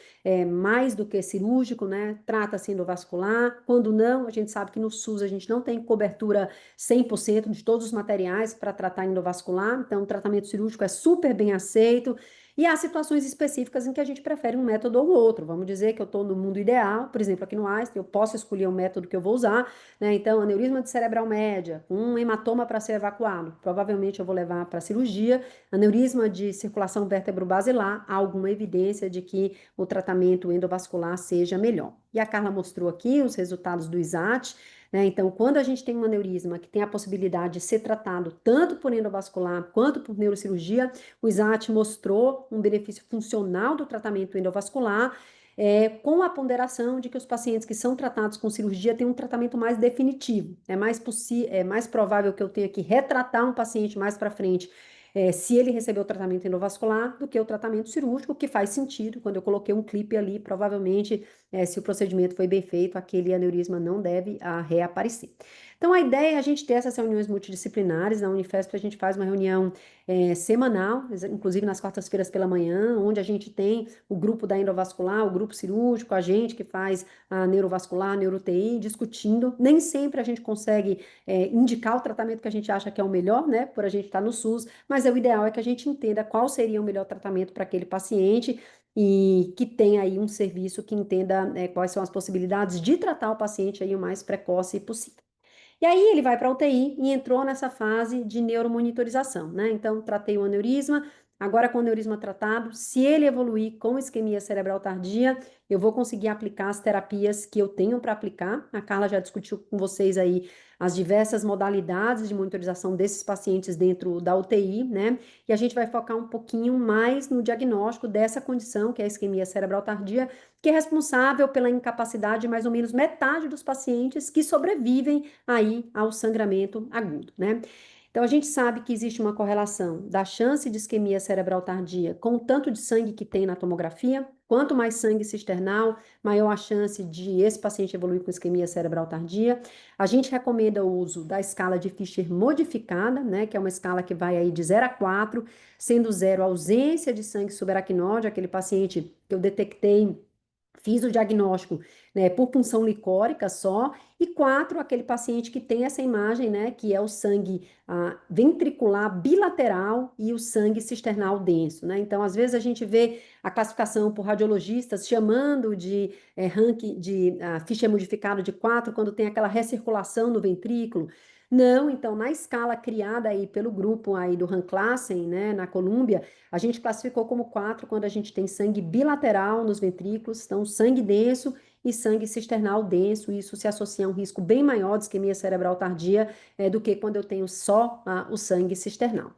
mais do que cirúrgico, né? Trata-se endovascular. Quando não, a gente sabe que no SUS a gente não tem cobertura 100% de todos os materiais para tratar endovascular, então o tratamento cirúrgico é super bem aceito. E há situações específicas em que a gente prefere um método ou outro. Vamos dizer que eu estou no mundo ideal, por exemplo, aqui no Einstein, eu posso escolher o método que eu vou usar, né? Então, aneurisma de cerebral média, um hematoma para ser evacuado, provavelmente eu vou levar para cirurgia. Aneurisma de circulação vértebro-basilar, há alguma evidência de que o tratamento endovascular seja melhor. E a Carla mostrou aqui os resultados do ISAT, né? Então, quando a gente tem um aneurisma que tem a possibilidade de ser tratado tanto por endovascular quanto por neurocirurgia, o ISAT mostrou um benefício funcional do tratamento endovascular, com a ponderação de que os pacientes que são tratados com cirurgia têm um tratamento mais definitivo. É mais provável que eu tenha que retratar um paciente mais para frente, se ele recebeu o tratamento endovascular, do que o tratamento cirúrgico, que faz sentido. Quando eu coloquei um clipe ali, provavelmente, se o procedimento foi bem feito, aquele aneurisma não deve reaparecer. Então, a ideia é a gente ter essas reuniões multidisciplinares. Na Unifesp, a gente faz uma reunião semanal, inclusive nas quartas-feiras pela manhã, onde a gente tem o grupo da endovascular, o grupo cirúrgico, a gente que faz a neurovascular, neuro-UTI, discutindo. Nem sempre a gente consegue indicar o tratamento que a gente acha que é o melhor, né, por a gente estar no SUS, mas o ideal é que a gente entenda qual seria o melhor tratamento para aquele paciente e que tenha aí um serviço que entenda quais são as possibilidades de tratar o paciente aí o mais precoce possível. E aí ele vai para a UTI e entrou nessa fase de neuromonitorização, né? Então, tratei o aneurisma, agora com o aneurisma tratado, se ele evoluir com isquemia cerebral tardia, eu vou conseguir aplicar as terapias que eu tenho para aplicar. A Carla já discutiu com vocês aí as diversas modalidades de monitorização desses pacientes dentro da UTI, né? E a gente vai focar um pouquinho mais no diagnóstico dessa condição, que é a isquemia cerebral tardia, que é responsável pela incapacidade de mais ou menos metade dos pacientes que sobrevivem aí ao sangramento agudo, né? Então, a gente sabe que existe uma correlação da chance de isquemia cerebral tardia com o tanto de sangue que tem na tomografia. Quanto mais sangue cisternal, maior a chance de esse paciente evoluir com isquemia cerebral tardia. A gente recomenda o uso da escala de Fischer modificada, né, que é uma escala que vai aí de 0 a 4, sendo 0 a ausência de sangue subaracnóide, aquele paciente que eu detectei, fiz o diagnóstico, né, por punção licórica só, e 4, aquele paciente que tem essa imagem, né, que é o sangue ventricular bilateral e o sangue cisternal denso, né? Então, às vezes a gente vê a classificação por radiologistas chamando de ranking de Fischer modificado de 4 quando tem aquela recirculação no ventrículo. Não, então, na escala criada aí pelo grupo aí do Han Classen, né, na Colômbia, a gente classificou como 4 quando a gente tem sangue bilateral nos ventrículos, então sangue denso e sangue cisternal denso. Isso se associa a um risco bem maior de isquemia cerebral tardia do que quando eu tenho só o sangue cisternal.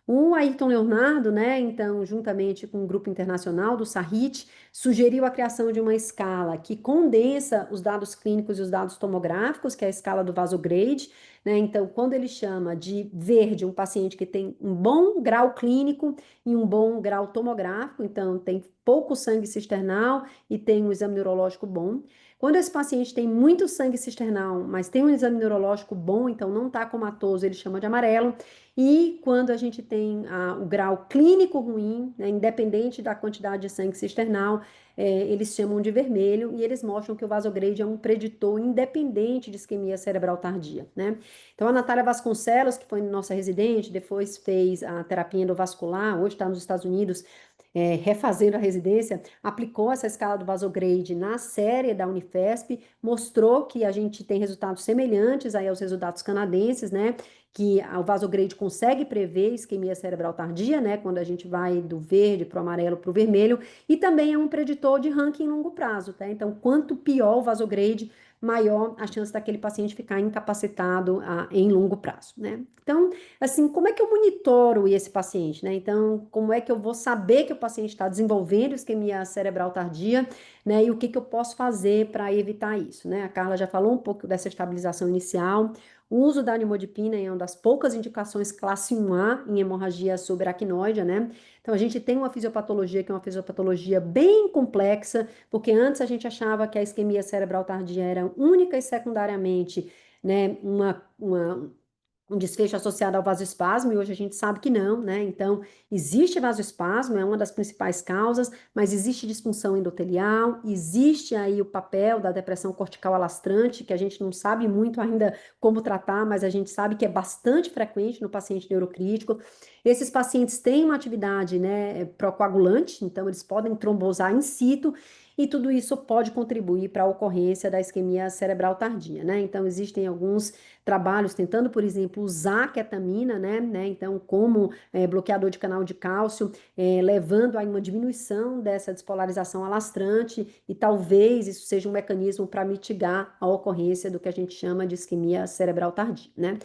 O Ayrton Leonardo, né, então, juntamente com um grupo internacional do SAHIT, sugeriu a criação de uma escala que condensa os dados clínicos e os dados tomográficos, que é a escala do Vasograde, né? Então, quando ele chama de verde um paciente que tem um bom grau clínico e um bom grau tomográfico, então tem pouco sangue cisternal e tem um exame neurológico bom. Quando esse paciente tem muito sangue cisternal, mas tem um exame neurológico bom, então não está comatoso, ele chama de amarelo. E quando a gente tem o grau clínico ruim, né, independente da quantidade de sangue cisternal, eles chamam de vermelho e eles mostram que o Vasograde é um preditor independente de isquemia cerebral tardia, né? Então, a Natália Vasconcelos, que foi nossa residente, depois fez a terapia endovascular, hoje está nos Estados Unidos, refazendo a residência, aplicou essa escala do Vasograde na série da Unifesp, mostrou que a gente tem resultados semelhantes aí aos resultados canadenses, né? Que o Vasograde consegue prever isquemia cerebral tardia, né? Quando a gente vai do verde para o amarelo para o vermelho, e também é um preditor de ranking em longo prazo, tá? Então, quanto pior o Vasograde, maior a chance daquele paciente ficar incapacitado em longo prazo, né? Então, assim, como é que eu monitoro esse paciente, né? Então, como é que eu vou saber que o paciente está desenvolvendo isquemia cerebral tardia, né? E o que que eu posso fazer para evitar isso, né? A Carla já falou um pouco dessa estabilização inicial. O uso da nimodipina é uma das poucas indicações classe 1A em hemorragia subaracnoide, né? Então, a gente tem uma fisiopatologia que é uma fisiopatologia bem complexa, porque antes a gente achava que a isquemia cerebral tardia era única e secundariamente, né, um desfecho associado ao vasoespasmo, e hoje a gente sabe que não, né? Então, existe vasoespasmo, é uma das principais causas, mas existe disfunção endotelial, existe aí o papel da depressão cortical alastrante, que a gente não sabe muito ainda como tratar, mas a gente sabe que é bastante frequente no paciente neurocrítico. Esses pacientes têm uma atividade, né, procoagulante, então eles podem trombosar in situ, e tudo isso pode contribuir para a ocorrência da isquemia cerebral tardia, né? Então, existem alguns trabalhos tentando, por exemplo, usar ketamina, né? Então, como bloqueador de canal de cálcio, levando a uma diminuição dessa despolarização alastrante, e talvez isso seja um mecanismo para mitigar a ocorrência do que a gente chama de isquemia cerebral tardia, né?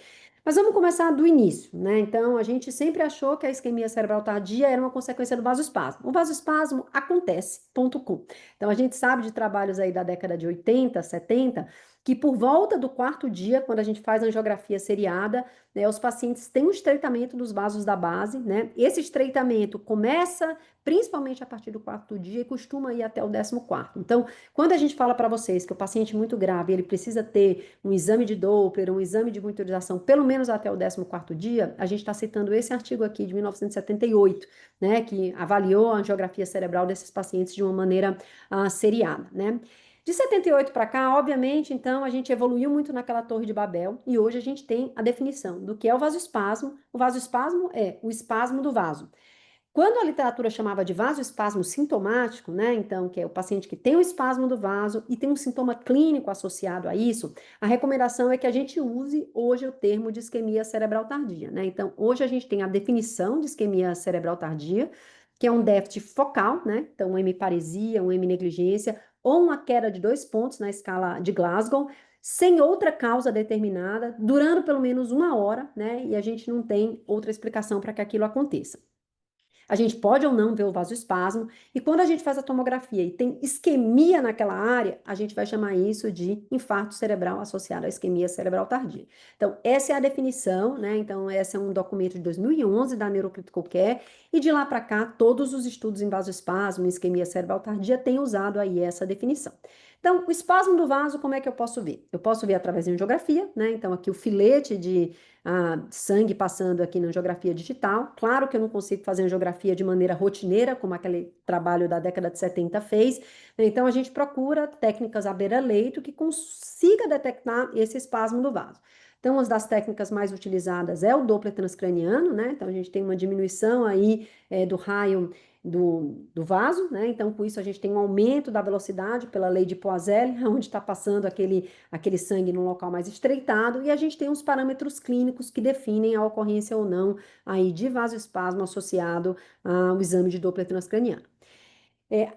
Mas vamos começar do início, né? Então, a gente sempre achou que a isquemia cerebral tardia era uma consequência do vasoespasmo. O vasoespasmo acontece, ponto com. Então, a gente sabe de trabalhos aí da década de 80, 70, que por volta do quarto dia, quando a gente faz angiografia seriada, né, os pacientes têm um estreitamento dos vasos da base, né? Esse estreitamento começa principalmente a partir do quarto dia e costuma ir até o 14º. Então, quando a gente fala para vocês que o paciente é muito grave, ele precisa ter um exame de Doppler, um exame de monitorização, pelo menos até o 14º dia, a gente está citando esse artigo aqui de 1978, né, que avaliou a angiografia cerebral desses pacientes de uma maneira seriada, né? De 78 para cá, obviamente, então, a gente evoluiu muito naquela Torre de Babel e hoje a gente tem a definição do que é o vasoespasmo. O vasoespasmo é o espasmo do vaso. Quando a literatura chamava de vasoespasmo sintomático, né, então, que é o paciente que tem o espasmo do vaso e tem um sintoma clínico associado a isso, a recomendação é que a gente use hoje o termo de isquemia cerebral tardia, né? Então, hoje a gente tem a definição de isquemia cerebral tardia, que é um déficit focal, né? Então, uma hemiparesia, uma heminegligência ou uma queda de 2 pontos na escala de Glasgow, sem outra causa determinada, durando pelo menos 1 hora, né? E a gente não tem outra explicação para que aquilo aconteça. A gente pode ou não ver o vasoespasmo, e quando a gente faz a tomografia e tem isquemia naquela área, a gente vai chamar isso de infarto cerebral associado à isquemia cerebral tardia. Então, essa é a definição, né? Então, esse é um documento de 2011 da Neurocritical Care, e de lá para cá, todos os estudos em vasoespasmo e isquemia cerebral tardia têm usado aí essa definição. Então, o espasmo do vaso, como é que eu posso ver? Eu posso ver através de angiografia, né? Então, aqui o filete de sangue passando aqui na angiografia digital. Claro que eu não consigo fazer angiografia de maneira rotineira, como aquele trabalho da década de 70 fez. Então, a gente procura técnicas à beira-leito que consiga detectar esse espasmo do vaso. Então, uma das técnicas mais utilizadas é o Doppler transcraniano, né? Então, a gente tem uma diminuição aí do raio do vaso, né? Então, com isso, a gente tem um aumento da velocidade pela lei de Poiseuille, onde está passando aquele sangue num local mais estreitado, e a gente tem uns parâmetros clínicos que definem a ocorrência ou não aí de vasoespasmo associado ao exame de Doppler transcraniano.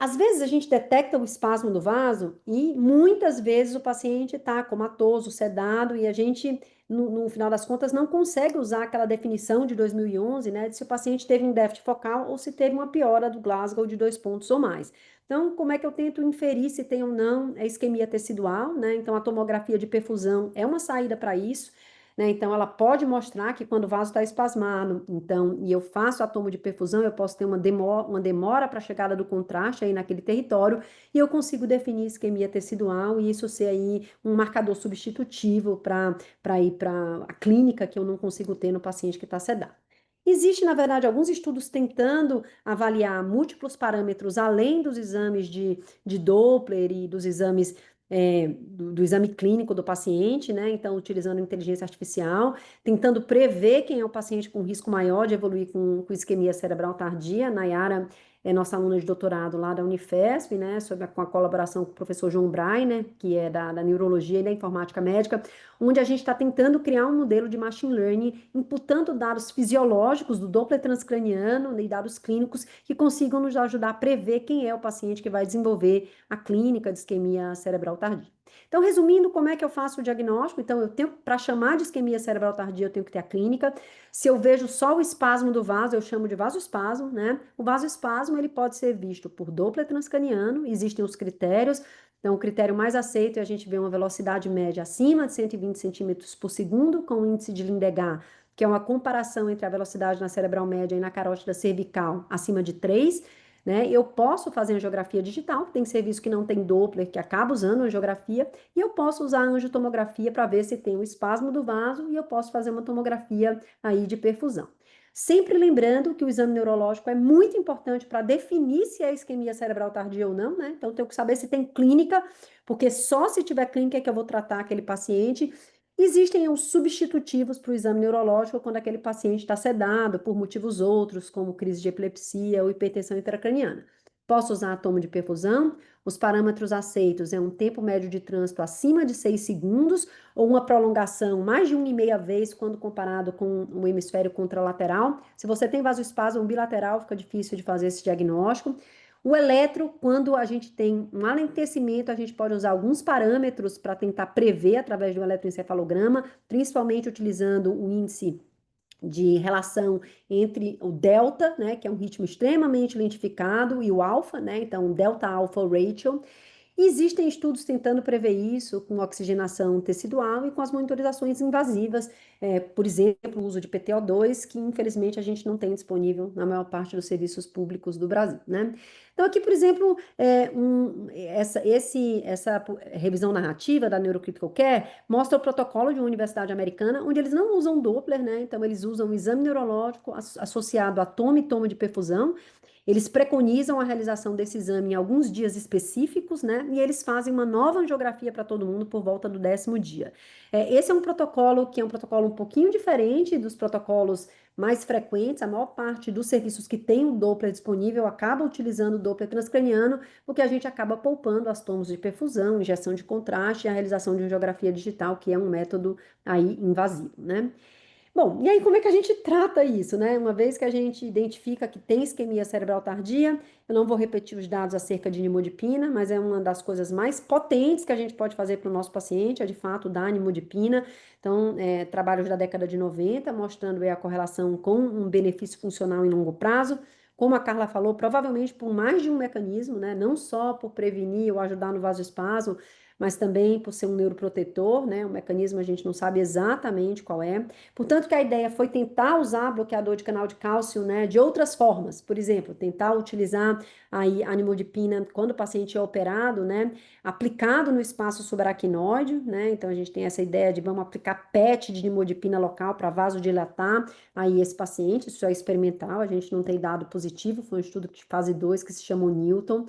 Às vezes a gente detecta o espasmo do vaso e muitas vezes o paciente está comatoso, sedado, e a gente, no final das contas, não consegue usar aquela definição de 2011, né, de se o paciente teve um déficit focal ou se teve uma piora do Glasgow de 2 pontos ou mais. Então, como é que eu tento inferir se tem ou não a isquemia tecidual, né? Então, a tomografia de perfusão é uma saída para isso. Né? Então, ela pode mostrar que quando o vaso está espasmado, então, e eu faço a tomo de perfusão, eu posso ter uma demora para a chegada do contraste aí naquele território, e eu consigo definir isquemia tecidual, e isso ser aí um marcador substitutivo para ir para a clínica que eu não consigo ter no paciente que está sedado. Existe, na verdade, alguns estudos tentando avaliar múltiplos parâmetros além dos exames de Doppler e dos exames do exame clínico do paciente, né? Então, utilizando inteligência artificial, tentando prever quem é o paciente com risco maior de evoluir com isquemia cerebral tardia. Nayara é nossa aluna de doutorado lá da Unifesp, né? Com a colaboração com o professor João Breiner, que é da neurologia e da informática médica, onde a gente está tentando criar um modelo de machine learning, imputando dados fisiológicos do Doppler transcraniano e dados clínicos que consigam nos ajudar a prever quem é o paciente que vai desenvolver a clínica de isquemia cerebral tardia. Então, resumindo, como é que eu faço o diagnóstico? Então, eu tenho, para chamar de isquemia cerebral tardia, eu tenho que ter a clínica. Se eu vejo só o espasmo do vaso, eu chamo de vasoespasmo, né? O vasoespasmo, ele pode ser visto por Doppler transcraniano, existem os critérios. Então, o critério mais aceito é a gente ver uma velocidade média acima de 120 centímetros por segundo, com o índice de Lindegard, que é uma comparação entre a velocidade na cerebral média e na carótida cervical acima de 3. Né? Eu posso fazer angiografia digital, tem serviço que não tem Doppler, que acaba usando angiografia, e eu posso usar a angiotomografia para ver se tem o espasmo do vaso, e eu posso fazer uma tomografia aí de perfusão. Sempre lembrando que o exame neurológico é muito importante para definir se é isquemia cerebral tardia ou não, né? Então, eu tenho que saber se tem clínica, porque só se tiver clínica é que eu vou tratar aquele paciente. Existem os substitutivos para o exame neurológico quando aquele paciente está sedado por motivos outros, como crise de epilepsia ou hipertensão intracraniana. Posso usar a tomo de perfusão. Os parâmetros aceitos é um tempo médio de trânsito acima de 6 segundos ou uma prolongação mais de 1,5 vez quando comparado com o hemisfério contralateral. Se você tem vasoespasmo bilateral, fica difícil de fazer esse diagnóstico. O eletro, quando a gente tem um alentecimento, a gente pode usar alguns parâmetros para tentar prever através do eletroencefalograma, principalmente utilizando o índice de relação entre o delta, né, que é um ritmo extremamente lentificado, e o alfa, né, então delta alpha ratio. E existem estudos tentando prever isso com oxigenação tecidual e com as monitorizações invasivas, por exemplo, o uso de PTO2, que infelizmente a gente não tem disponível na maior parte dos serviços públicos do Brasil, né? Então, aqui, por exemplo, essa revisão narrativa da Neurocritical Care mostra o protocolo de uma universidade americana, onde eles não usam Doppler, né? Então, eles usam um exame neurológico associado a tomo e tomo de perfusão. Eles preconizam a realização desse exame em alguns dias específicos, né? E eles fazem uma nova angiografia para todo mundo por volta do 10º dia. Esse é um protocolo que é um protocolo um pouquinho diferente dos protocolos mais frequentes. A maior parte dos serviços que tem o Doppler disponível acaba utilizando o Doppler transcraniano, porque a gente acaba poupando as tomos de perfusão, injeção de contraste e a realização de angiografia digital, que é um método aí invasivo, né? Bom, e aí como é que a gente trata isso, né? Uma vez que a gente identifica que tem isquemia cerebral tardia, eu não vou repetir os dados acerca de nimodipina, mas é uma das coisas mais potentes que a gente pode fazer para o nosso paciente, é de fato dar nimodipina. Então, trabalhos da década de 90, mostrando a correlação com um benefício funcional em longo prazo. Como a Carla falou, provavelmente por mais de um mecanismo, né? Não só por prevenir ou ajudar no vasoespasmo, mas também por ser um neuroprotetor, né? O mecanismo a gente não sabe exatamente qual é. Portanto, que a ideia foi tentar usar bloqueador de canal de cálcio, né, de outras formas. Por exemplo, tentar utilizar aí a nimodipina quando o paciente é operado, né, aplicado no espaço subaracnoide, né? Então a gente tem essa ideia de vamos aplicar PET de nimodipina local para vasodilatar aí esse paciente. Isso é experimental, a gente não tem dado positivo, foi um estudo de fase 2 que se chamou Newton.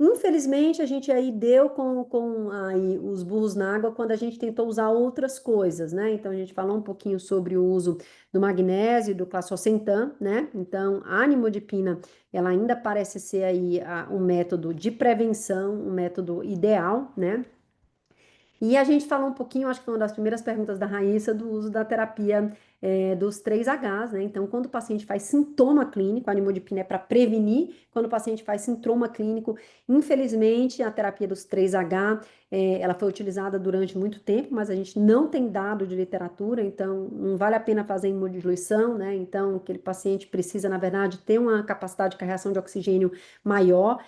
Infelizmente, a gente aí deu com aí, os burros na água quando a gente tentou usar outras coisas, né? Então, a gente falou um pouquinho sobre o uso do magnésio, do clazosentan, né? Então, a nimodipina, ela ainda parece ser aí um método de prevenção, um método ideal, né? E a gente falou um pouquinho, acho que foi uma das primeiras perguntas da Raíssa, do uso da terapia dos 3Hs, né? Então, quando o paciente faz sintoma clínico, a nimodipina é para prevenir, quando o paciente faz sintoma clínico, infelizmente, a terapia dos 3H, ela foi utilizada durante muito tempo, mas a gente não tem dado de literatura, então não vale a pena fazer hemodiluição, né? Então, aquele paciente precisa, na verdade, ter uma capacidade de carregação de oxigênio maior.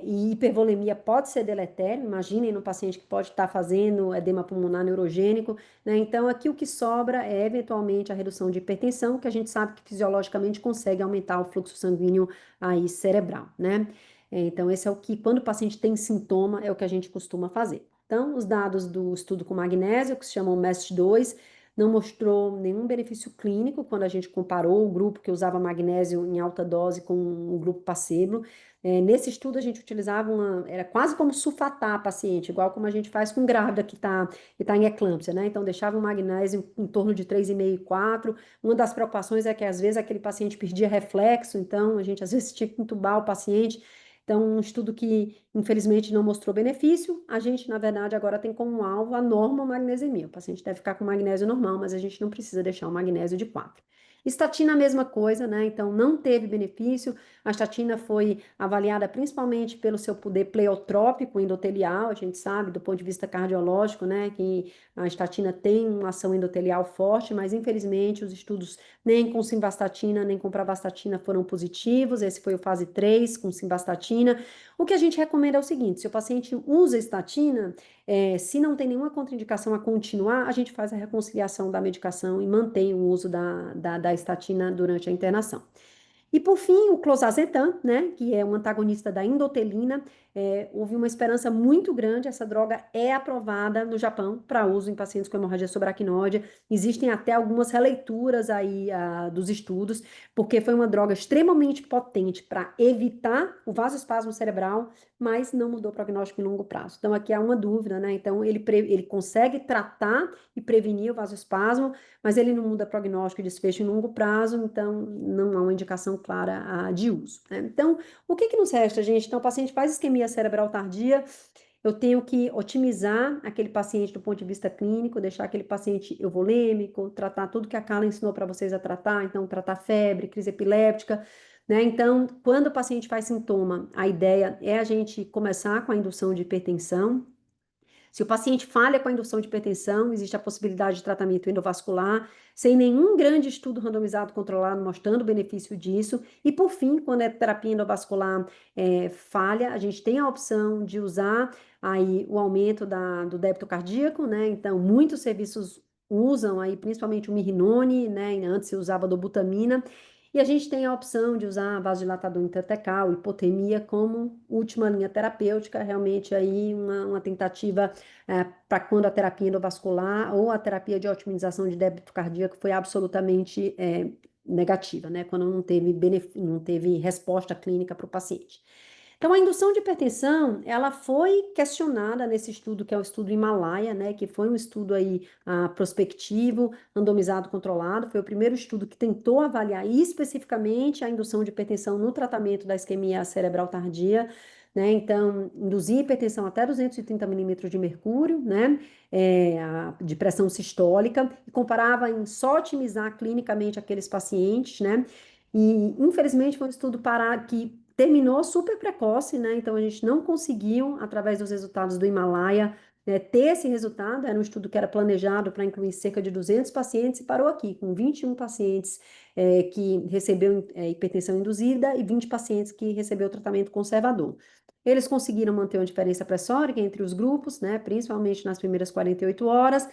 E hipervolemia pode ser deletério, imaginem no paciente que pode estar fazendo edema pulmonar neurogênico, né? Então, aqui o que sobra é eventualmente a redução de hipertensão, que a gente sabe que fisiologicamente consegue aumentar o fluxo sanguíneo aí cerebral, né? Então, esse é o que, quando o paciente tem sintoma, é o que a gente costuma fazer. Então, os dados do estudo com magnésio, que se chamam MEST2, não mostrou nenhum benefício clínico quando a gente comparou o grupo que usava magnésio em alta dose com o grupo placebo. Nesse estudo, a gente utilizava era quase como sulfatar a paciente, igual como a gente faz com grávida que tá em eclâmpsia, né? Então, deixava o magnésio em torno de 3,5 e 4. Uma das preocupações é que, às vezes, aquele paciente perdia reflexo, então, a gente, às vezes, tinha que entubar o paciente. Então, um estudo que, infelizmente, não mostrou benefício, a gente, na verdade, agora tem como alvo a normomagnesemia. O paciente deve ficar com magnésio normal, mas a gente não precisa deixar o magnésio de 4. Estatina, a mesma coisa, né? Então, não teve benefício. A estatina foi avaliada principalmente pelo seu poder pleiotrópico endotelial, a gente sabe, do ponto de vista cardiológico, né, que a estatina tem uma ação endotelial forte, mas infelizmente os estudos nem com simvastatina, nem com pravastatina foram positivos. Esse foi o fase 3 com simvastatina. O que a gente recomenda é o seguinte: se o paciente usa estatina, se não tem nenhuma contraindicação a continuar, a gente faz a reconciliação da medicação e mantém o uso da estatina durante a internação. E por fim, o clozazetam, né, que é um antagonista da endotelina, houve uma esperança muito grande. Essa droga é aprovada no Japão para uso em pacientes com hemorragia subaracnoide. Existem até algumas releituras aí dos estudos, porque foi uma droga extremamente potente para evitar o vasoespasmo cerebral, mas não mudou o prognóstico em longo prazo. Então aqui há uma dúvida, né? Então ele consegue tratar e prevenir o vasoespasmo, mas ele não muda prognóstico e desfecho em longo prazo, então não há uma indicação clara de uso, né? Então, o que nos resta, gente? Então, o paciente faz isquemia cerebral tardia, eu tenho que otimizar aquele paciente do ponto de vista clínico, deixar aquele paciente euvolêmico, tratar tudo que a Carla ensinou para vocês a tratar, então tratar febre, crise epiléptica, né? Então, quando o paciente faz sintoma, a ideia é a gente começar com a indução de hipertensão. Se o paciente falha com a indução de hipertensão, existe a possibilidade de tratamento endovascular, sem nenhum grande estudo randomizado controlado mostrando o benefício disso. E, por fim, quando a terapia endovascular falha, a gente tem a opção de usar aí o aumento do débito cardíaco, né? Então, muitos serviços usam aí, principalmente o Mirrinone, né? Antes se usava dobutamina. E a gente tem a opção de usar vasodilatador intratecal, hipotermia como última linha terapêutica, realmente aí uma tentativa para quando a terapia endovascular ou a terapia de otimização de débito cardíaco foi absolutamente negativa, né? Quando não teve resposta clínica para o paciente. Então, a indução de hipertensão, ela foi questionada nesse estudo, que é o estudo Himalaia, né, que foi um estudo aí prospectivo, randomizado, controlado. Foi o primeiro estudo que tentou avaliar especificamente a indução de hipertensão no tratamento da isquemia cerebral tardia, né? Então, induzir hipertensão até 230 milímetros de mercúrio, né, de pressão sistólica, e comparava em só otimizar clinicamente aqueles pacientes, né? E, infelizmente, foi um estudo que terminou super precoce, né? Então a gente não conseguiu, através dos resultados do Himalaia, ter esse resultado. Era um estudo que era planejado para incluir cerca de 200 pacientes e parou aqui, com 21 pacientes que recebeu hipertensão induzida e 20 pacientes que recebeu tratamento conservador. Eles conseguiram manter uma diferença pressórica entre os grupos, né? Principalmente nas primeiras 48 horas.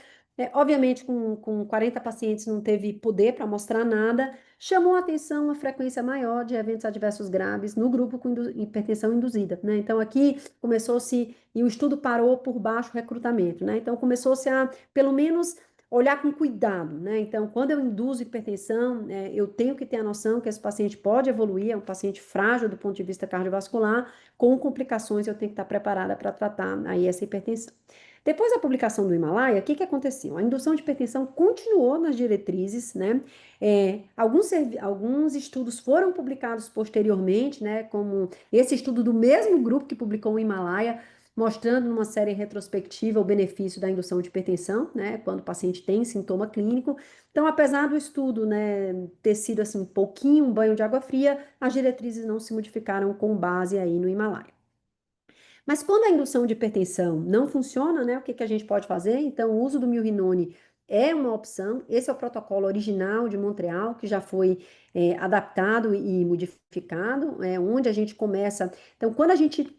Obviamente, com 40 pacientes não teve poder para mostrar nada. Chamou a atenção a frequência maior de eventos adversos graves no grupo com hipertensão induzida, né? Então, aqui começou-se, e o estudo parou por baixo recrutamento, né? Então, começou-se a, pelo menos, olhar com cuidado, né? Então, quando eu induzo hipertensão, eu tenho que ter a noção que esse paciente pode evoluir, é um paciente frágil do ponto de vista cardiovascular, com complicações, eu tenho que estar preparada para tratar aí essa hipertensão. Depois da publicação do Himalaia, o que aconteceu? A indução de hipertensão continuou nas diretrizes, né? Alguns estudos foram publicados posteriormente, né? Como esse estudo do mesmo grupo que publicou o Himalaia, mostrando numa série retrospectiva o benefício da indução de hipertensão, né, quando o paciente tem sintoma clínico. Então, apesar do estudo, né, ter sido assim, um banho de água fria, as diretrizes não se modificaram com base aí no Himalaia. Mas quando a indução de hipertensão não funciona, né, o que a gente pode fazer? Então, o uso do milrinone é uma opção. Esse é o protocolo original de Montreal, que já foi adaptado e modificado, onde a gente começa. Então, quando a gente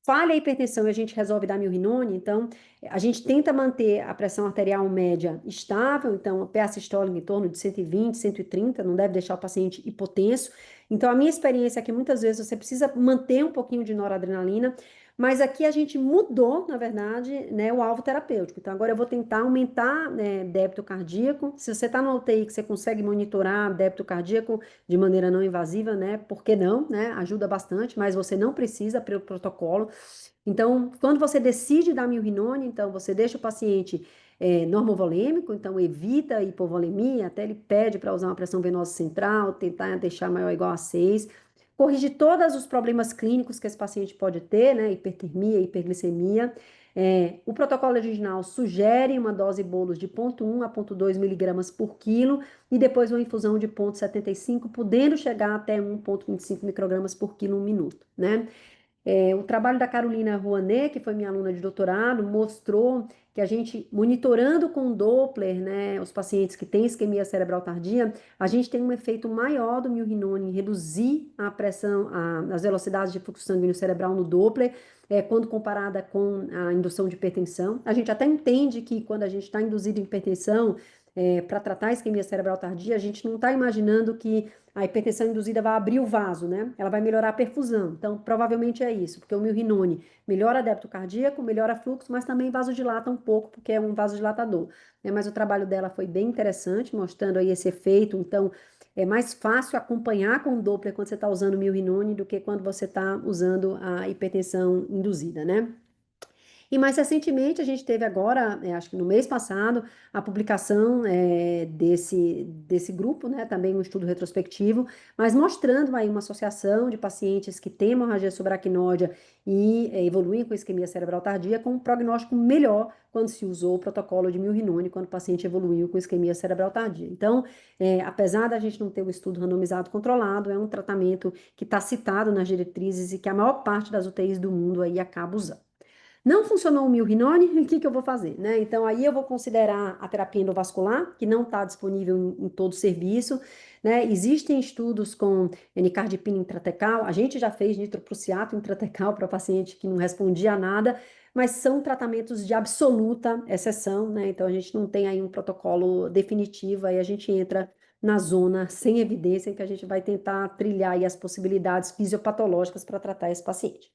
falha a hipertensão e a gente resolve dar milrinone, então a gente tenta manter a pressão arterial média estável, então a PA sistólica em torno de 120, 130, não deve deixar o paciente hipotenso. Então, a minha experiência é que muitas vezes você precisa manter um pouquinho de noradrenalina, mas aqui a gente mudou, na verdade, né, o alvo terapêutico. Então, agora eu vou tentar aumentar, né, débito cardíaco. Se você está no UTI que você consegue monitorar débito cardíaco de maneira não invasiva, né? Por que não, né? Ajuda bastante, mas você não precisa pelo protocolo. Então, quando você decide dar milrinone, então você deixa o paciente normovolêmico, então evita a hipovolemia, até ele pede para usar uma pressão venosa central, tentar deixar maior ou igual a 6. Corrigir todos os problemas clínicos que esse paciente pode ter, né? Hipertermia, hiperglicemia. O protocolo original sugere uma dose bolos de 0,1 a 0,2 miligramas por quilo e depois uma infusão de 0,75, podendo chegar até 1,25 microgramas por quilo 1 minuto, né? O trabalho da Carolina Rouanet, que foi minha aluna de doutorado, mostrou que a gente, monitorando com Doppler, né, os pacientes que têm isquemia cerebral tardia, a gente tem um efeito maior do milrinone em reduzir a pressão, as velocidades de fluxo sanguíneo cerebral no Doppler, quando comparada com a indução de hipertensão. A gente até entende que quando a gente está induzido em hipertensão, para tratar a isquemia cerebral tardia, a gente não está imaginando que a hipertensão induzida vai abrir o vaso, né? Ela vai melhorar a perfusão. Então, provavelmente é isso, porque o milrinone melhora débito cardíaco, melhora fluxo, mas também vasodilata um pouco, porque é um vasodilatador. Mas o trabalho dela foi bem interessante, mostrando aí esse efeito. Então, é mais fácil acompanhar com o Doppler quando você está usando o milrinone do que quando você está usando a hipertensão induzida, né? E mais recentemente, a gente teve agora, acho que no mês passado, a publicação desse grupo, né, também um estudo retrospectivo, mas mostrando aí uma associação de pacientes que têm hemorragia subaracnóide e evoluem com isquemia cerebral tardia com um prognóstico melhor quando se usou o protocolo de milrinone, quando o paciente evoluiu com isquemia cerebral tardia. Então, apesar da gente não ter o estudo randomizado controlado, é um tratamento que está citado nas diretrizes e que a maior parte das UTIs do mundo aí acaba usando. Não funcionou o milrinone, o que eu vou fazer, né? Então, aí eu vou considerar a terapia endovascular, que não está disponível em todo o serviço, né? Existem estudos com N-cardipina intratecal, a gente já fez nitroprussiato intratecal para paciente que não respondia a nada, mas são tratamentos de absoluta exceção, né? Então, a gente não tem aí um protocolo definitivo, aí a gente entra na zona sem evidência, que a gente vai tentar trilhar aí as possibilidades fisiopatológicas para tratar esse paciente.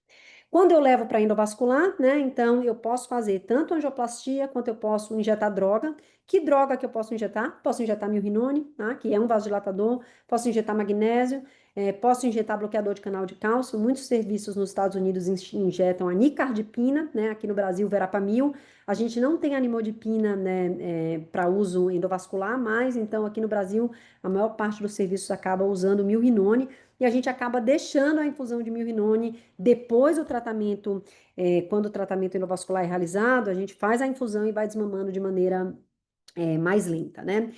Quando eu levo para endovascular, né, então eu posso fazer tanto angioplastia quanto eu posso injetar droga. Que droga que eu posso injetar? Posso injetar milrinone, tá, que é um vasodilatador, posso injetar magnésio, posso injetar bloqueador de canal de cálcio. Muitos serviços nos Estados Unidos injetam a nicardipina, né, aqui no Brasil, verapamil. A gente não tem animodipina, né, para uso endovascular, mas então aqui no Brasil a maior parte dos serviços acaba usando milrinone e a gente acaba deixando a infusão de milrinone depois do tratamento, quando o tratamento endovascular é realizado, a gente faz a infusão e vai desmamando de maneira mais lenta, né?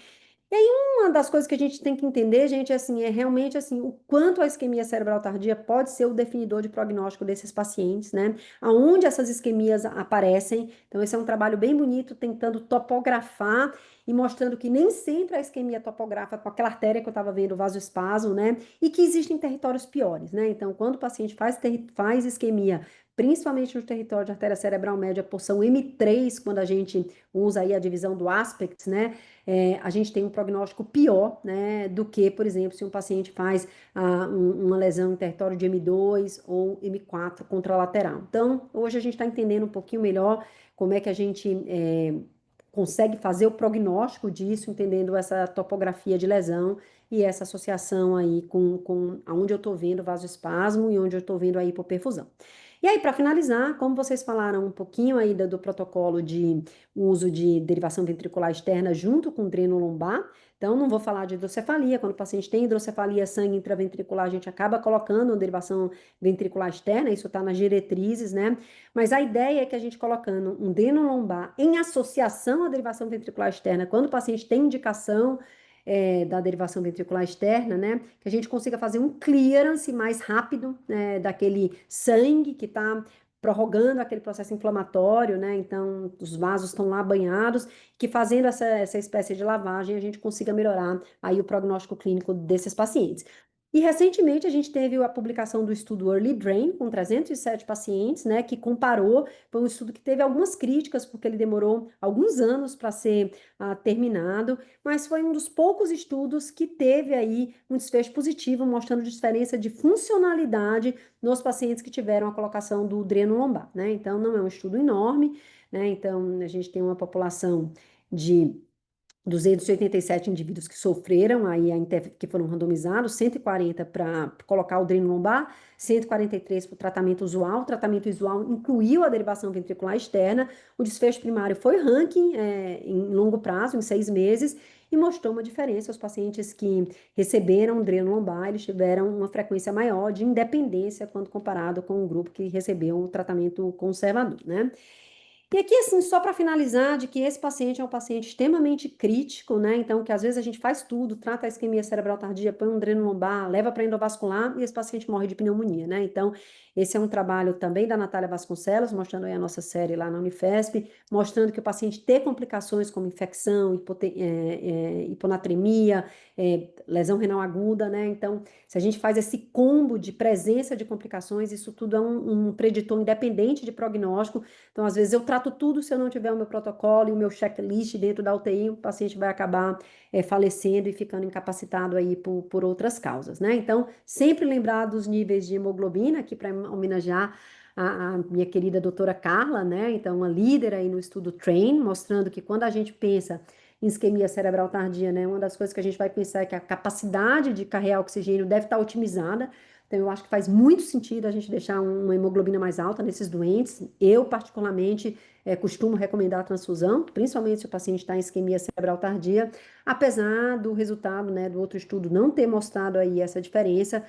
E aí, uma das coisas que a gente tem que entender, gente, é realmente assim, o quanto a isquemia cerebral tardia pode ser o definidor de prognóstico desses pacientes, né? Aonde essas isquemias aparecem. Então, esse é um trabalho bem bonito, tentando topografar e mostrando que nem sempre a isquemia topografa com aquela artéria que eu estava vendo, o vasoespasmo, né? E que existem territórios piores, né? Então, quando o paciente faz isquemia, principalmente no território de artéria cerebral média, porção M3, quando a gente usa aí a divisão do aspects, né? A gente tem um prognóstico pior, né, do que, por exemplo, se um paciente faz uma lesão em território de M2 ou M4 contralateral. Então, hoje a gente está entendendo um pouquinho melhor como é que a gente consegue fazer o prognóstico disso, entendendo essa topografia de lesão e essa associação aí com onde eu estou vendo vasoespasmo e onde eu estou vendo a hipoperfusão. E aí, para finalizar, como vocês falaram um pouquinho aí do protocolo de uso de derivação ventricular externa junto com dreno lombar, então não vou falar de hidrocefalia, quando o paciente tem hidrocefalia, sangue intraventricular, a gente acaba colocando uma derivação ventricular externa, isso está nas diretrizes, né? Mas a ideia é que a gente colocando um dreno lombar em associação à derivação ventricular externa, quando o paciente tem indicação da derivação ventricular externa, né? Que a gente consiga fazer um clearance mais rápido, né, daquele sangue que está prorrogando aquele processo inflamatório, né? Então, os vasos estão lá banhados, que fazendo essa espécie de lavagem, a gente consiga melhorar aí o prognóstico clínico desses pacientes. E recentemente a gente teve a publicação do estudo Early Drain, com 307 pacientes, né, que comparou, foi um estudo que teve algumas críticas, porque ele demorou alguns anos para ser terminado, mas foi um dos poucos estudos que teve aí um desfecho positivo, mostrando diferença de funcionalidade nos pacientes que tiveram a colocação do dreno lombar, né? Então, não é um estudo enorme, né? Então, a gente tem uma população de 287 indivíduos que sofreram, que foram randomizados, 140 para colocar o dreno lombar, 143 para o tratamento usual. O tratamento usual incluiu a derivação ventricular externa. O desfecho primário foi ranking em longo prazo, em 6 meses, e mostrou uma diferença. Os pacientes que receberam dreno lombar, eles tiveram uma frequência maior de independência quando comparado com o grupo que recebeu um tratamento conservador, né? E aqui, assim, só para finalizar, de que esse paciente é um paciente extremamente crítico, né? Então, que às vezes a gente faz tudo, trata a isquemia cerebral tardia, põe um dreno lombar, leva para endovascular e esse paciente morre de pneumonia, né? Então, esse é um trabalho também da Natália Vasconcelos, mostrando aí a nossa série lá na Unifesp, mostrando que o paciente tem complicações como infecção, hiponatremia, lesão renal aguda, né? Então, se a gente faz esse combo de presença de complicações, isso tudo é um preditor independente de prognóstico. Então, às vezes, eu trato tudo, se eu não tiver o meu protocolo e o meu checklist dentro da UTI, o paciente vai acabar falecendo e ficando incapacitado aí por outras causas, né? Então, sempre lembrar dos níveis de hemoglobina, aqui para homenagear a minha querida doutora Carla, né? Então, uma líder aí no estudo TRAIN, mostrando que quando a gente pensa em isquemia cerebral tardia, né? Uma das coisas que a gente vai pensar é que a capacidade de carregar oxigênio deve estar otimizada. Então, eu acho que faz muito sentido a gente deixar uma hemoglobina mais alta nesses doentes. Eu, particularmente, costumo recomendar a transfusão, principalmente se o paciente está em isquemia cerebral tardia, apesar do resultado, né, do outro estudo não ter mostrado aí essa diferença.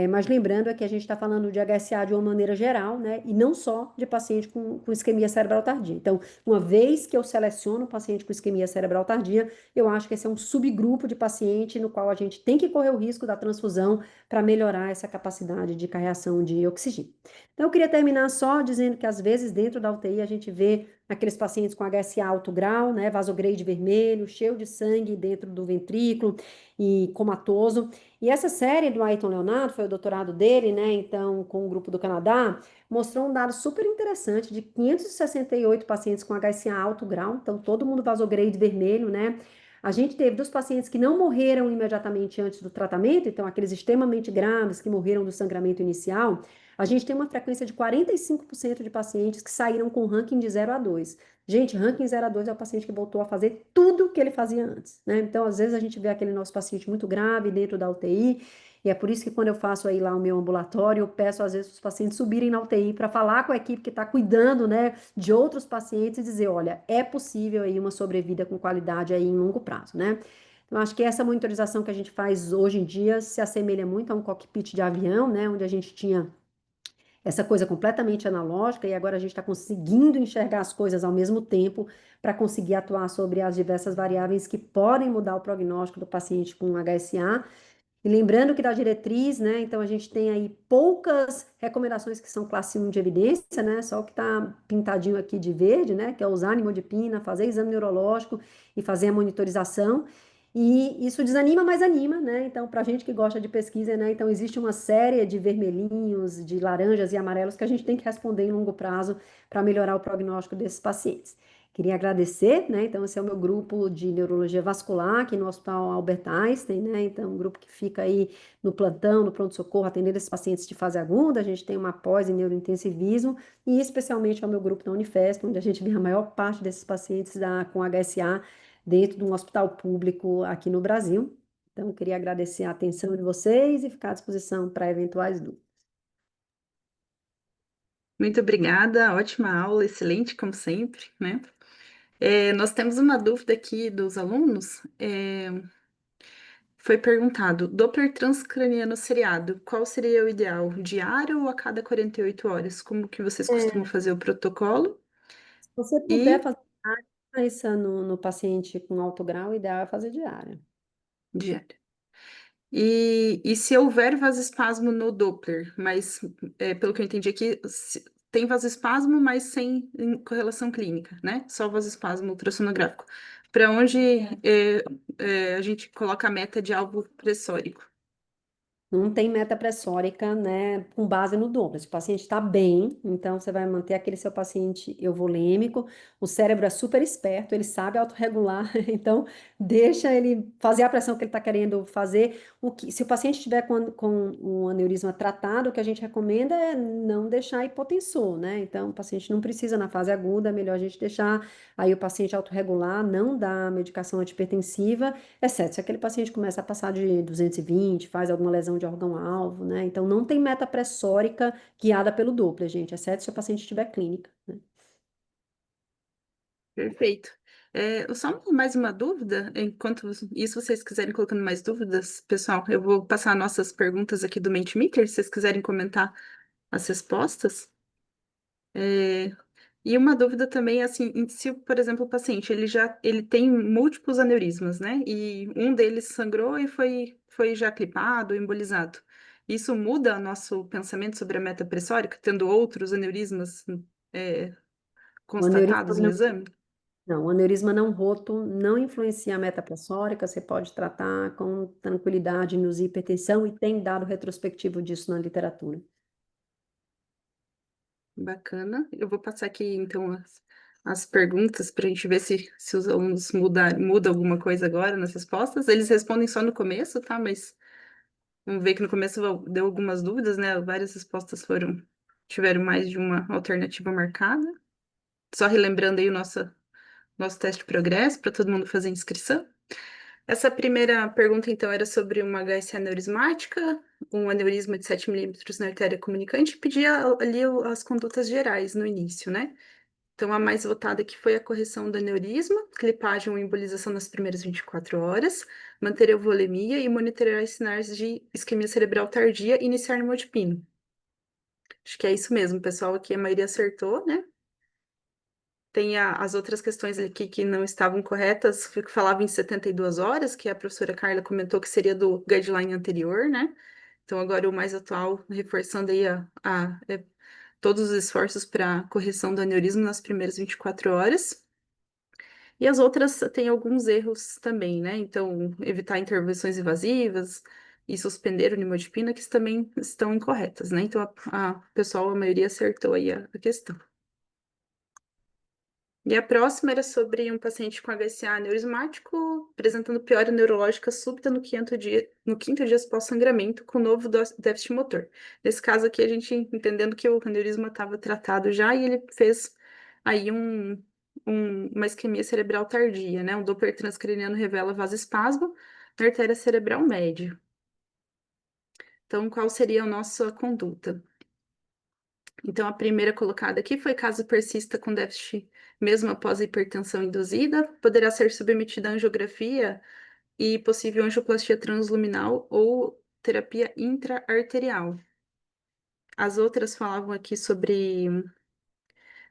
Mas lembrando é que a gente está falando de HSA de uma maneira geral, né, e não só de paciente com isquemia cerebral tardia. Então, uma vez que eu seleciono o paciente com isquemia cerebral tardia, eu acho que esse é um subgrupo de paciente no qual a gente tem que correr o risco da transfusão para melhorar essa capacidade de carreação de oxigênio. Então, eu queria terminar só dizendo que, às vezes, dentro da UTI, a gente vê aqueles pacientes com HSA alto grau, né, vasograde vermelho, cheio de sangue dentro do ventrículo e comatoso. E essa série do Ayrton Leonardo, foi o doutorado dele, né, então, com o grupo do Canadá, mostrou um dado super interessante de 568 pacientes com HSA alto grau, então, todo mundo vasograde vermelho, né, a gente teve dos pacientes que não morreram imediatamente antes do tratamento, então aqueles extremamente graves que morreram do sangramento inicial, a gente tem uma frequência de 45% de pacientes que saíram com ranking de 0 a 2. Gente, ranking 0 a 2 é o paciente que voltou a fazer tudo que ele fazia antes, né? Então, às vezes a gente vê aquele nosso paciente muito grave dentro da UTI, e é por isso que quando eu faço aí lá o meu ambulatório, eu peço às vezes os pacientes subirem na UTI para falar com a equipe que está cuidando, né, de outros pacientes e dizer, olha, é possível aí uma sobrevida com qualidade aí em longo prazo, né? Então, acho que essa monitorização que a gente faz hoje em dia se assemelha muito a um cockpit de avião, né, onde a gente tinha essa coisa completamente analógica e agora a gente está conseguindo enxergar as coisas ao mesmo tempo para conseguir atuar sobre as diversas variáveis que podem mudar o prognóstico do paciente com HSA. E lembrando que da diretriz, né, então a gente tem aí poucas recomendações que são classe 1 de evidência, né, só o que está pintadinho aqui de verde, né, que é usar nimodipina, fazer exame neurológico e fazer a monitorização. E isso desanima, mas anima, né? Então, para a gente que gosta de pesquisa, né? Então, existe uma série de vermelhinhos, de laranjas e amarelos que a gente tem que responder em longo prazo para melhorar o prognóstico desses pacientes. Queria agradecer, né? Então, esse é o meu grupo de neurologia vascular aqui no Hospital Albert Einstein, né? Então, um grupo que fica aí no plantão, no pronto-socorro, atendendo esses pacientes de fase aguda. A gente tem uma pós em neurointensivismo e especialmente ao meu grupo da Unifesp, onde a gente vê a maior parte desses pacientes com HSA dentro de um hospital público aqui no Brasil. Então, eu queria agradecer a atenção de vocês e ficar à disposição para eventuais dúvidas. Muito obrigada, ótima aula, excelente, como sempre, né? Nós temos uma dúvida aqui dos alunos. Foi perguntado, Doppler transcraniano seriado, qual seria o ideal? Diário ou a cada 48 horas? Como que vocês costumam fazer o protocolo? Se você puder E fazer diária, isso no paciente com alto grau, o ideal é fazer diária. diário. E se houver vasoespasmo no Doppler, mas pelo que eu entendi aqui, tem vasoespasmo, mas sem correlação clínica, né? Só vasoespasmo ultrassonográfico. Para onde a gente coloca a meta de alvo pressórico? Não tem meta pressórica, né, com base no Doppler. Se o paciente está bem, então você vai manter aquele seu paciente euvolêmico. O cérebro é super esperto, ele sabe autorregular, então deixa ele fazer a pressão que ele está querendo fazer. Se o paciente estiver com um aneurisma tratado, o que a gente recomenda é não deixar hipotensor, né? Então, o paciente não precisa na fase aguda, é melhor a gente deixar aí o paciente autorregular, não dar medicação antipertensiva, exceto se aquele paciente começa a passar de 220, faz alguma lesão de órgão-alvo, né? Então, não tem meta pressórica guiada pelo Doppler, gente, exceto se o paciente tiver clínica, né? Perfeito. Só mais uma dúvida, enquanto isso vocês quiserem colocando mais dúvidas, pessoal, eu vou passar nossas perguntas aqui do Mentimeter, se vocês quiserem comentar as respostas. É, E uma dúvida também, assim, se, por exemplo, o paciente, ele tem múltiplos aneurismas, né? E um deles sangrou e foi já clipado, embolizado. Isso muda nosso pensamento sobre a meta pressórica, tendo outros aneurismas, é, O aneurisma constatados no exame? não, o aneurisma não roto não influencia a meta pressórica, você pode tratar com tranquilidade no hipertensão e tem dado retrospectivo disso na literatura. Bacana. Eu vou passar aqui, então, as perguntas para a gente ver se os alunos muda alguma coisa agora nas respostas. Eles respondem só no começo, tá? Mas vamos ver que no começo deu algumas dúvidas, né? Várias respostas tiveram mais de uma alternativa marcada. Só relembrando aí o nosso teste de progresso para todo mundo fazer inscrição. Essa primeira pergunta, então, era sobre uma HSA aneurismática, um aneurisma de 7 milímetros na artéria comunicante, e pedia ali as condutas gerais no início, né? Então, a mais votada aqui foi a correção do aneurisma, clipagem ou embolização nas primeiras 24 horas, manter a euvolemia e monitorar os sinais de isquemia cerebral tardia e iniciar nimodipino. Acho que é isso mesmo, pessoal. Aqui a maioria acertou, né? Tem as outras questões aqui que não estavam corretas, que falavam em 72 horas, que a professora Carla comentou que seria do guideline anterior, né? Então, agora o mais atual, reforçando aí todos os esforços para correção do aneurisma nas primeiras 24 horas. E as outras têm alguns erros também, né? Então, evitar intervenções invasivas e suspender o nimodipina, que também estão incorretas, né? Então, a pessoal, a maioria acertou aí a questão. E a próxima era sobre um paciente com HCA aneurismático apresentando piora neurológica súbita no quinto dia após sangramento, com novo déficit motor. Nesse caso aqui, a gente entendendo que o aneurisma estava tratado já e ele fez aí uma isquemia cerebral tardia, né? Um Doppler transcraniano revela vasoespasmo na artéria cerebral média. Então, qual seria a nossa conduta? Então, a primeira colocada aqui foi caso persista com déficit mesmo após a hipertensão induzida, poderá ser submetida a angiografia e possível angioplastia transluminal ou terapia intraarterial. As outras falavam aqui sobre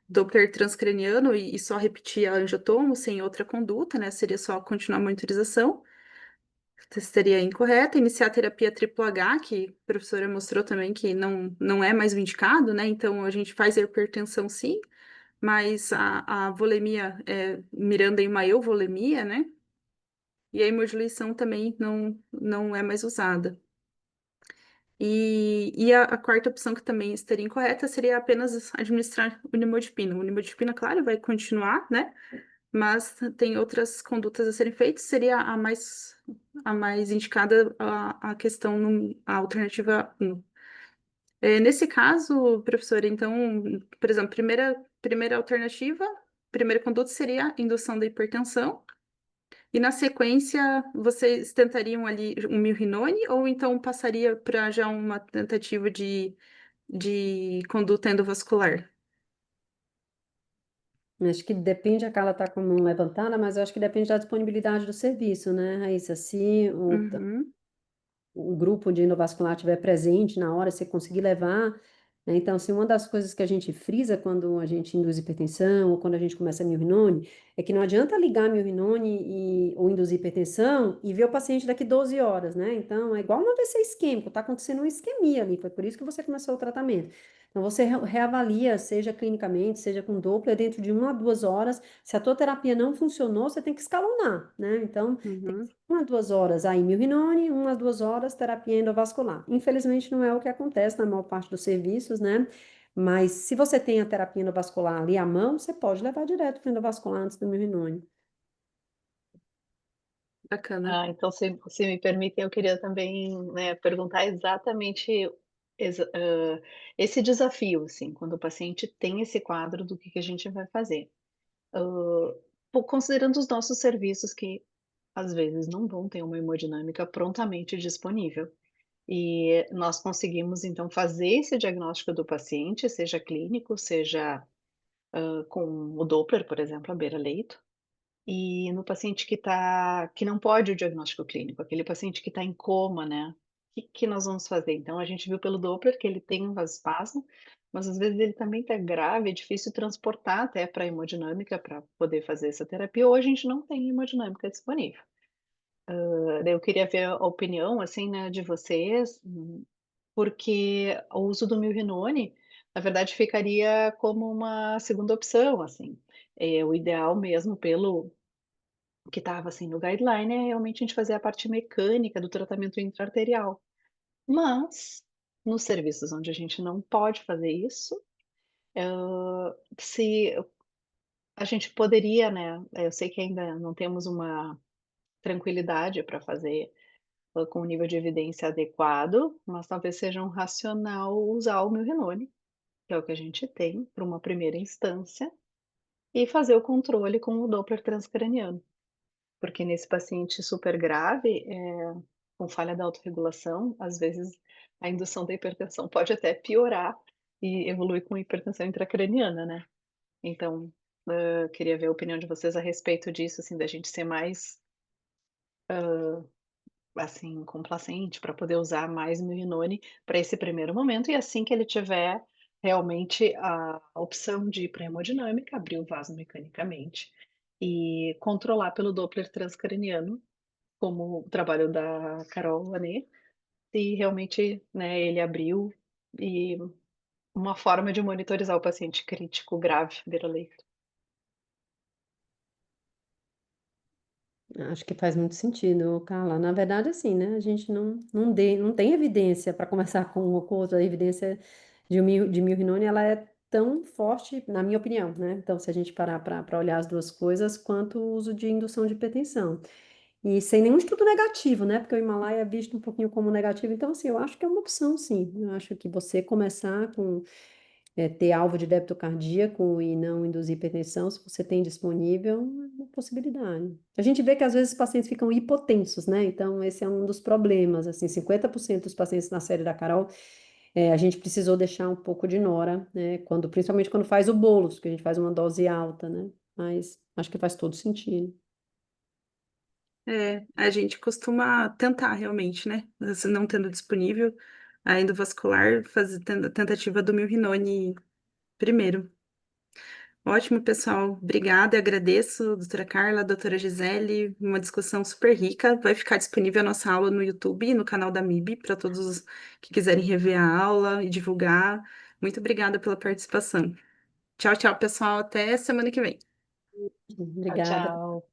Doppler transcraniano e só repetia a angiotomo sem outra conduta, né? Seria só continuar a monitorização. Seria incorreta. Iniciar a terapia triplo H, que a professora mostrou também que não é mais o indicado, né? Então, a gente faz a hipertensão sim, mas a volemia mirando em uma euvolemia, né? E a hemodiluição também não é mais usada. E a quarta opção, que também estaria incorreta, seria apenas administrar o nimodipina. O nimodipina, claro, vai continuar, né? Mas tem outras condutas a serem feitas, seria a mais indicada a questão, a alternativa 1. Nesse caso, professora, então, por exemplo, primeira alternativa, primeira conduta seria a indução da hipertensão, e na sequência, vocês tentariam ali um milrinone, ou então passaria para já uma tentativa de de conduta endovascular? Acho que depende, a Carla está com a mão levantada, mas eu acho que depende da disponibilidade do serviço, né, Raíssa? Se Uhum, o grupo de endovascular estiver presente na hora, você conseguir levar, né? Então, assim, uma das coisas que a gente frisa quando a gente induz hipertensão ou quando a gente começa a milrinone é que não adianta ligar a milrinone ou induzir hipertensão e ver o paciente daqui 12 horas, né? Então, é igual um AVC isquêmico, está acontecendo uma isquemia ali, foi por isso que você começou o tratamento. Então, você reavalia, seja clinicamente, seja com Doppler, dentro de 1 a 2 horas. Se a tua terapia não funcionou, você tem que escalonar, né? Então, uhum. 1 a 2 horas aí milrinone, 1 a 2 horas terapia endovascular. Infelizmente não é o que acontece na maior parte dos serviços, né? Mas se você tem a terapia endovascular ali à mão, você pode levar direto para o endovascular antes do milrinone. Bacana. Então, se me permitem, eu queria também, né, perguntar exatamente esse desafio, assim, quando o paciente tem esse quadro, do que a gente vai fazer. Considerando os nossos serviços que, às vezes, não vão ter uma hemodinâmica prontamente disponível. E nós conseguimos, então, fazer esse diagnóstico do paciente, seja clínico, seja com o Doppler, por exemplo, à beira-leito. E no paciente que não pode o diagnóstico clínico, aquele paciente que está em coma, né, que nós vamos fazer? Então a gente viu pelo Doppler que ele tem um vasospasmo, mas às vezes ele também está grave, é difícil transportar até para a hemodinâmica para poder fazer essa terapia, ou a gente não tem hemodinâmica disponível. Daí eu queria ver a opinião, assim, né, de vocês, porque o uso do Milrinone, na verdade, ficaria como uma segunda opção, assim. O ideal mesmo pelo que estava, assim, no guideline, é realmente a gente fazer a parte mecânica do tratamento intra-arterial. Mas, nos serviços onde a gente não pode fazer isso, se a gente poderia, né, eu sei que ainda não temos uma tranquilidade para fazer, com um nível de evidência adequado, mas talvez seja um racional usar o Milrinone, que é o que a gente tem, para uma primeira instância, e fazer o controle com o Doppler transcraniano. Porque nesse paciente super grave, com falha da autorregulação, às vezes a indução da hipertensão pode até piorar e evoluir com hipertensão intracraniana, né. Então, queria ver a opinião de vocês a respeito disso, assim, da gente ser mais, assim, complacente para poder usar mais Milrinone para esse primeiro momento e assim que ele tiver realmente a opção de ir pra hemodinâmica, abrir o vaso mecanicamente e controlar pelo Doppler transcraniano, como o trabalho da Carol Lanet, se realmente, né, ele abriu e uma forma de monitorizar o paciente crítico grave beira-leito. Acho que faz muito sentido, Carla. Na verdade, assim, né? A gente não tem evidência para começar com uma com outra. A evidência de Milrinone, ela é tão forte, na minha opinião, né? Então, se a gente parar para olhar as duas coisas, quanto o uso de indução de hipertensão. E sem nenhum estudo negativo, né? Porque o Himalaia é visto um pouquinho como negativo. Então, assim, eu acho que é uma opção, sim. Eu acho que você começar com ter alvo de débito cardíaco e não induzir hipertensão, se você tem disponível, é uma possibilidade. A gente vê que às vezes os pacientes ficam hipotensos, né? Então, esse é um dos problemas. Assim, 50% dos pacientes na série da Carol, a gente precisou deixar um pouco de nora, né? Principalmente quando faz o bolos, que a gente faz uma dose alta, né? Mas acho que faz todo sentido. A gente costuma tentar realmente, né? Se não tendo disponível a endovascular, fazer tentativa do Milrinone primeiro. Ótimo, pessoal. Obrigada, agradeço, doutora Carla, doutora Gisele, uma discussão super rica. Vai ficar disponível a nossa aula no YouTube e no canal da MIB para todos os que quiserem rever a aula e divulgar. Muito obrigada pela participação. Tchau, tchau, pessoal. Até semana que vem. Tchau, Obrigada. tchau.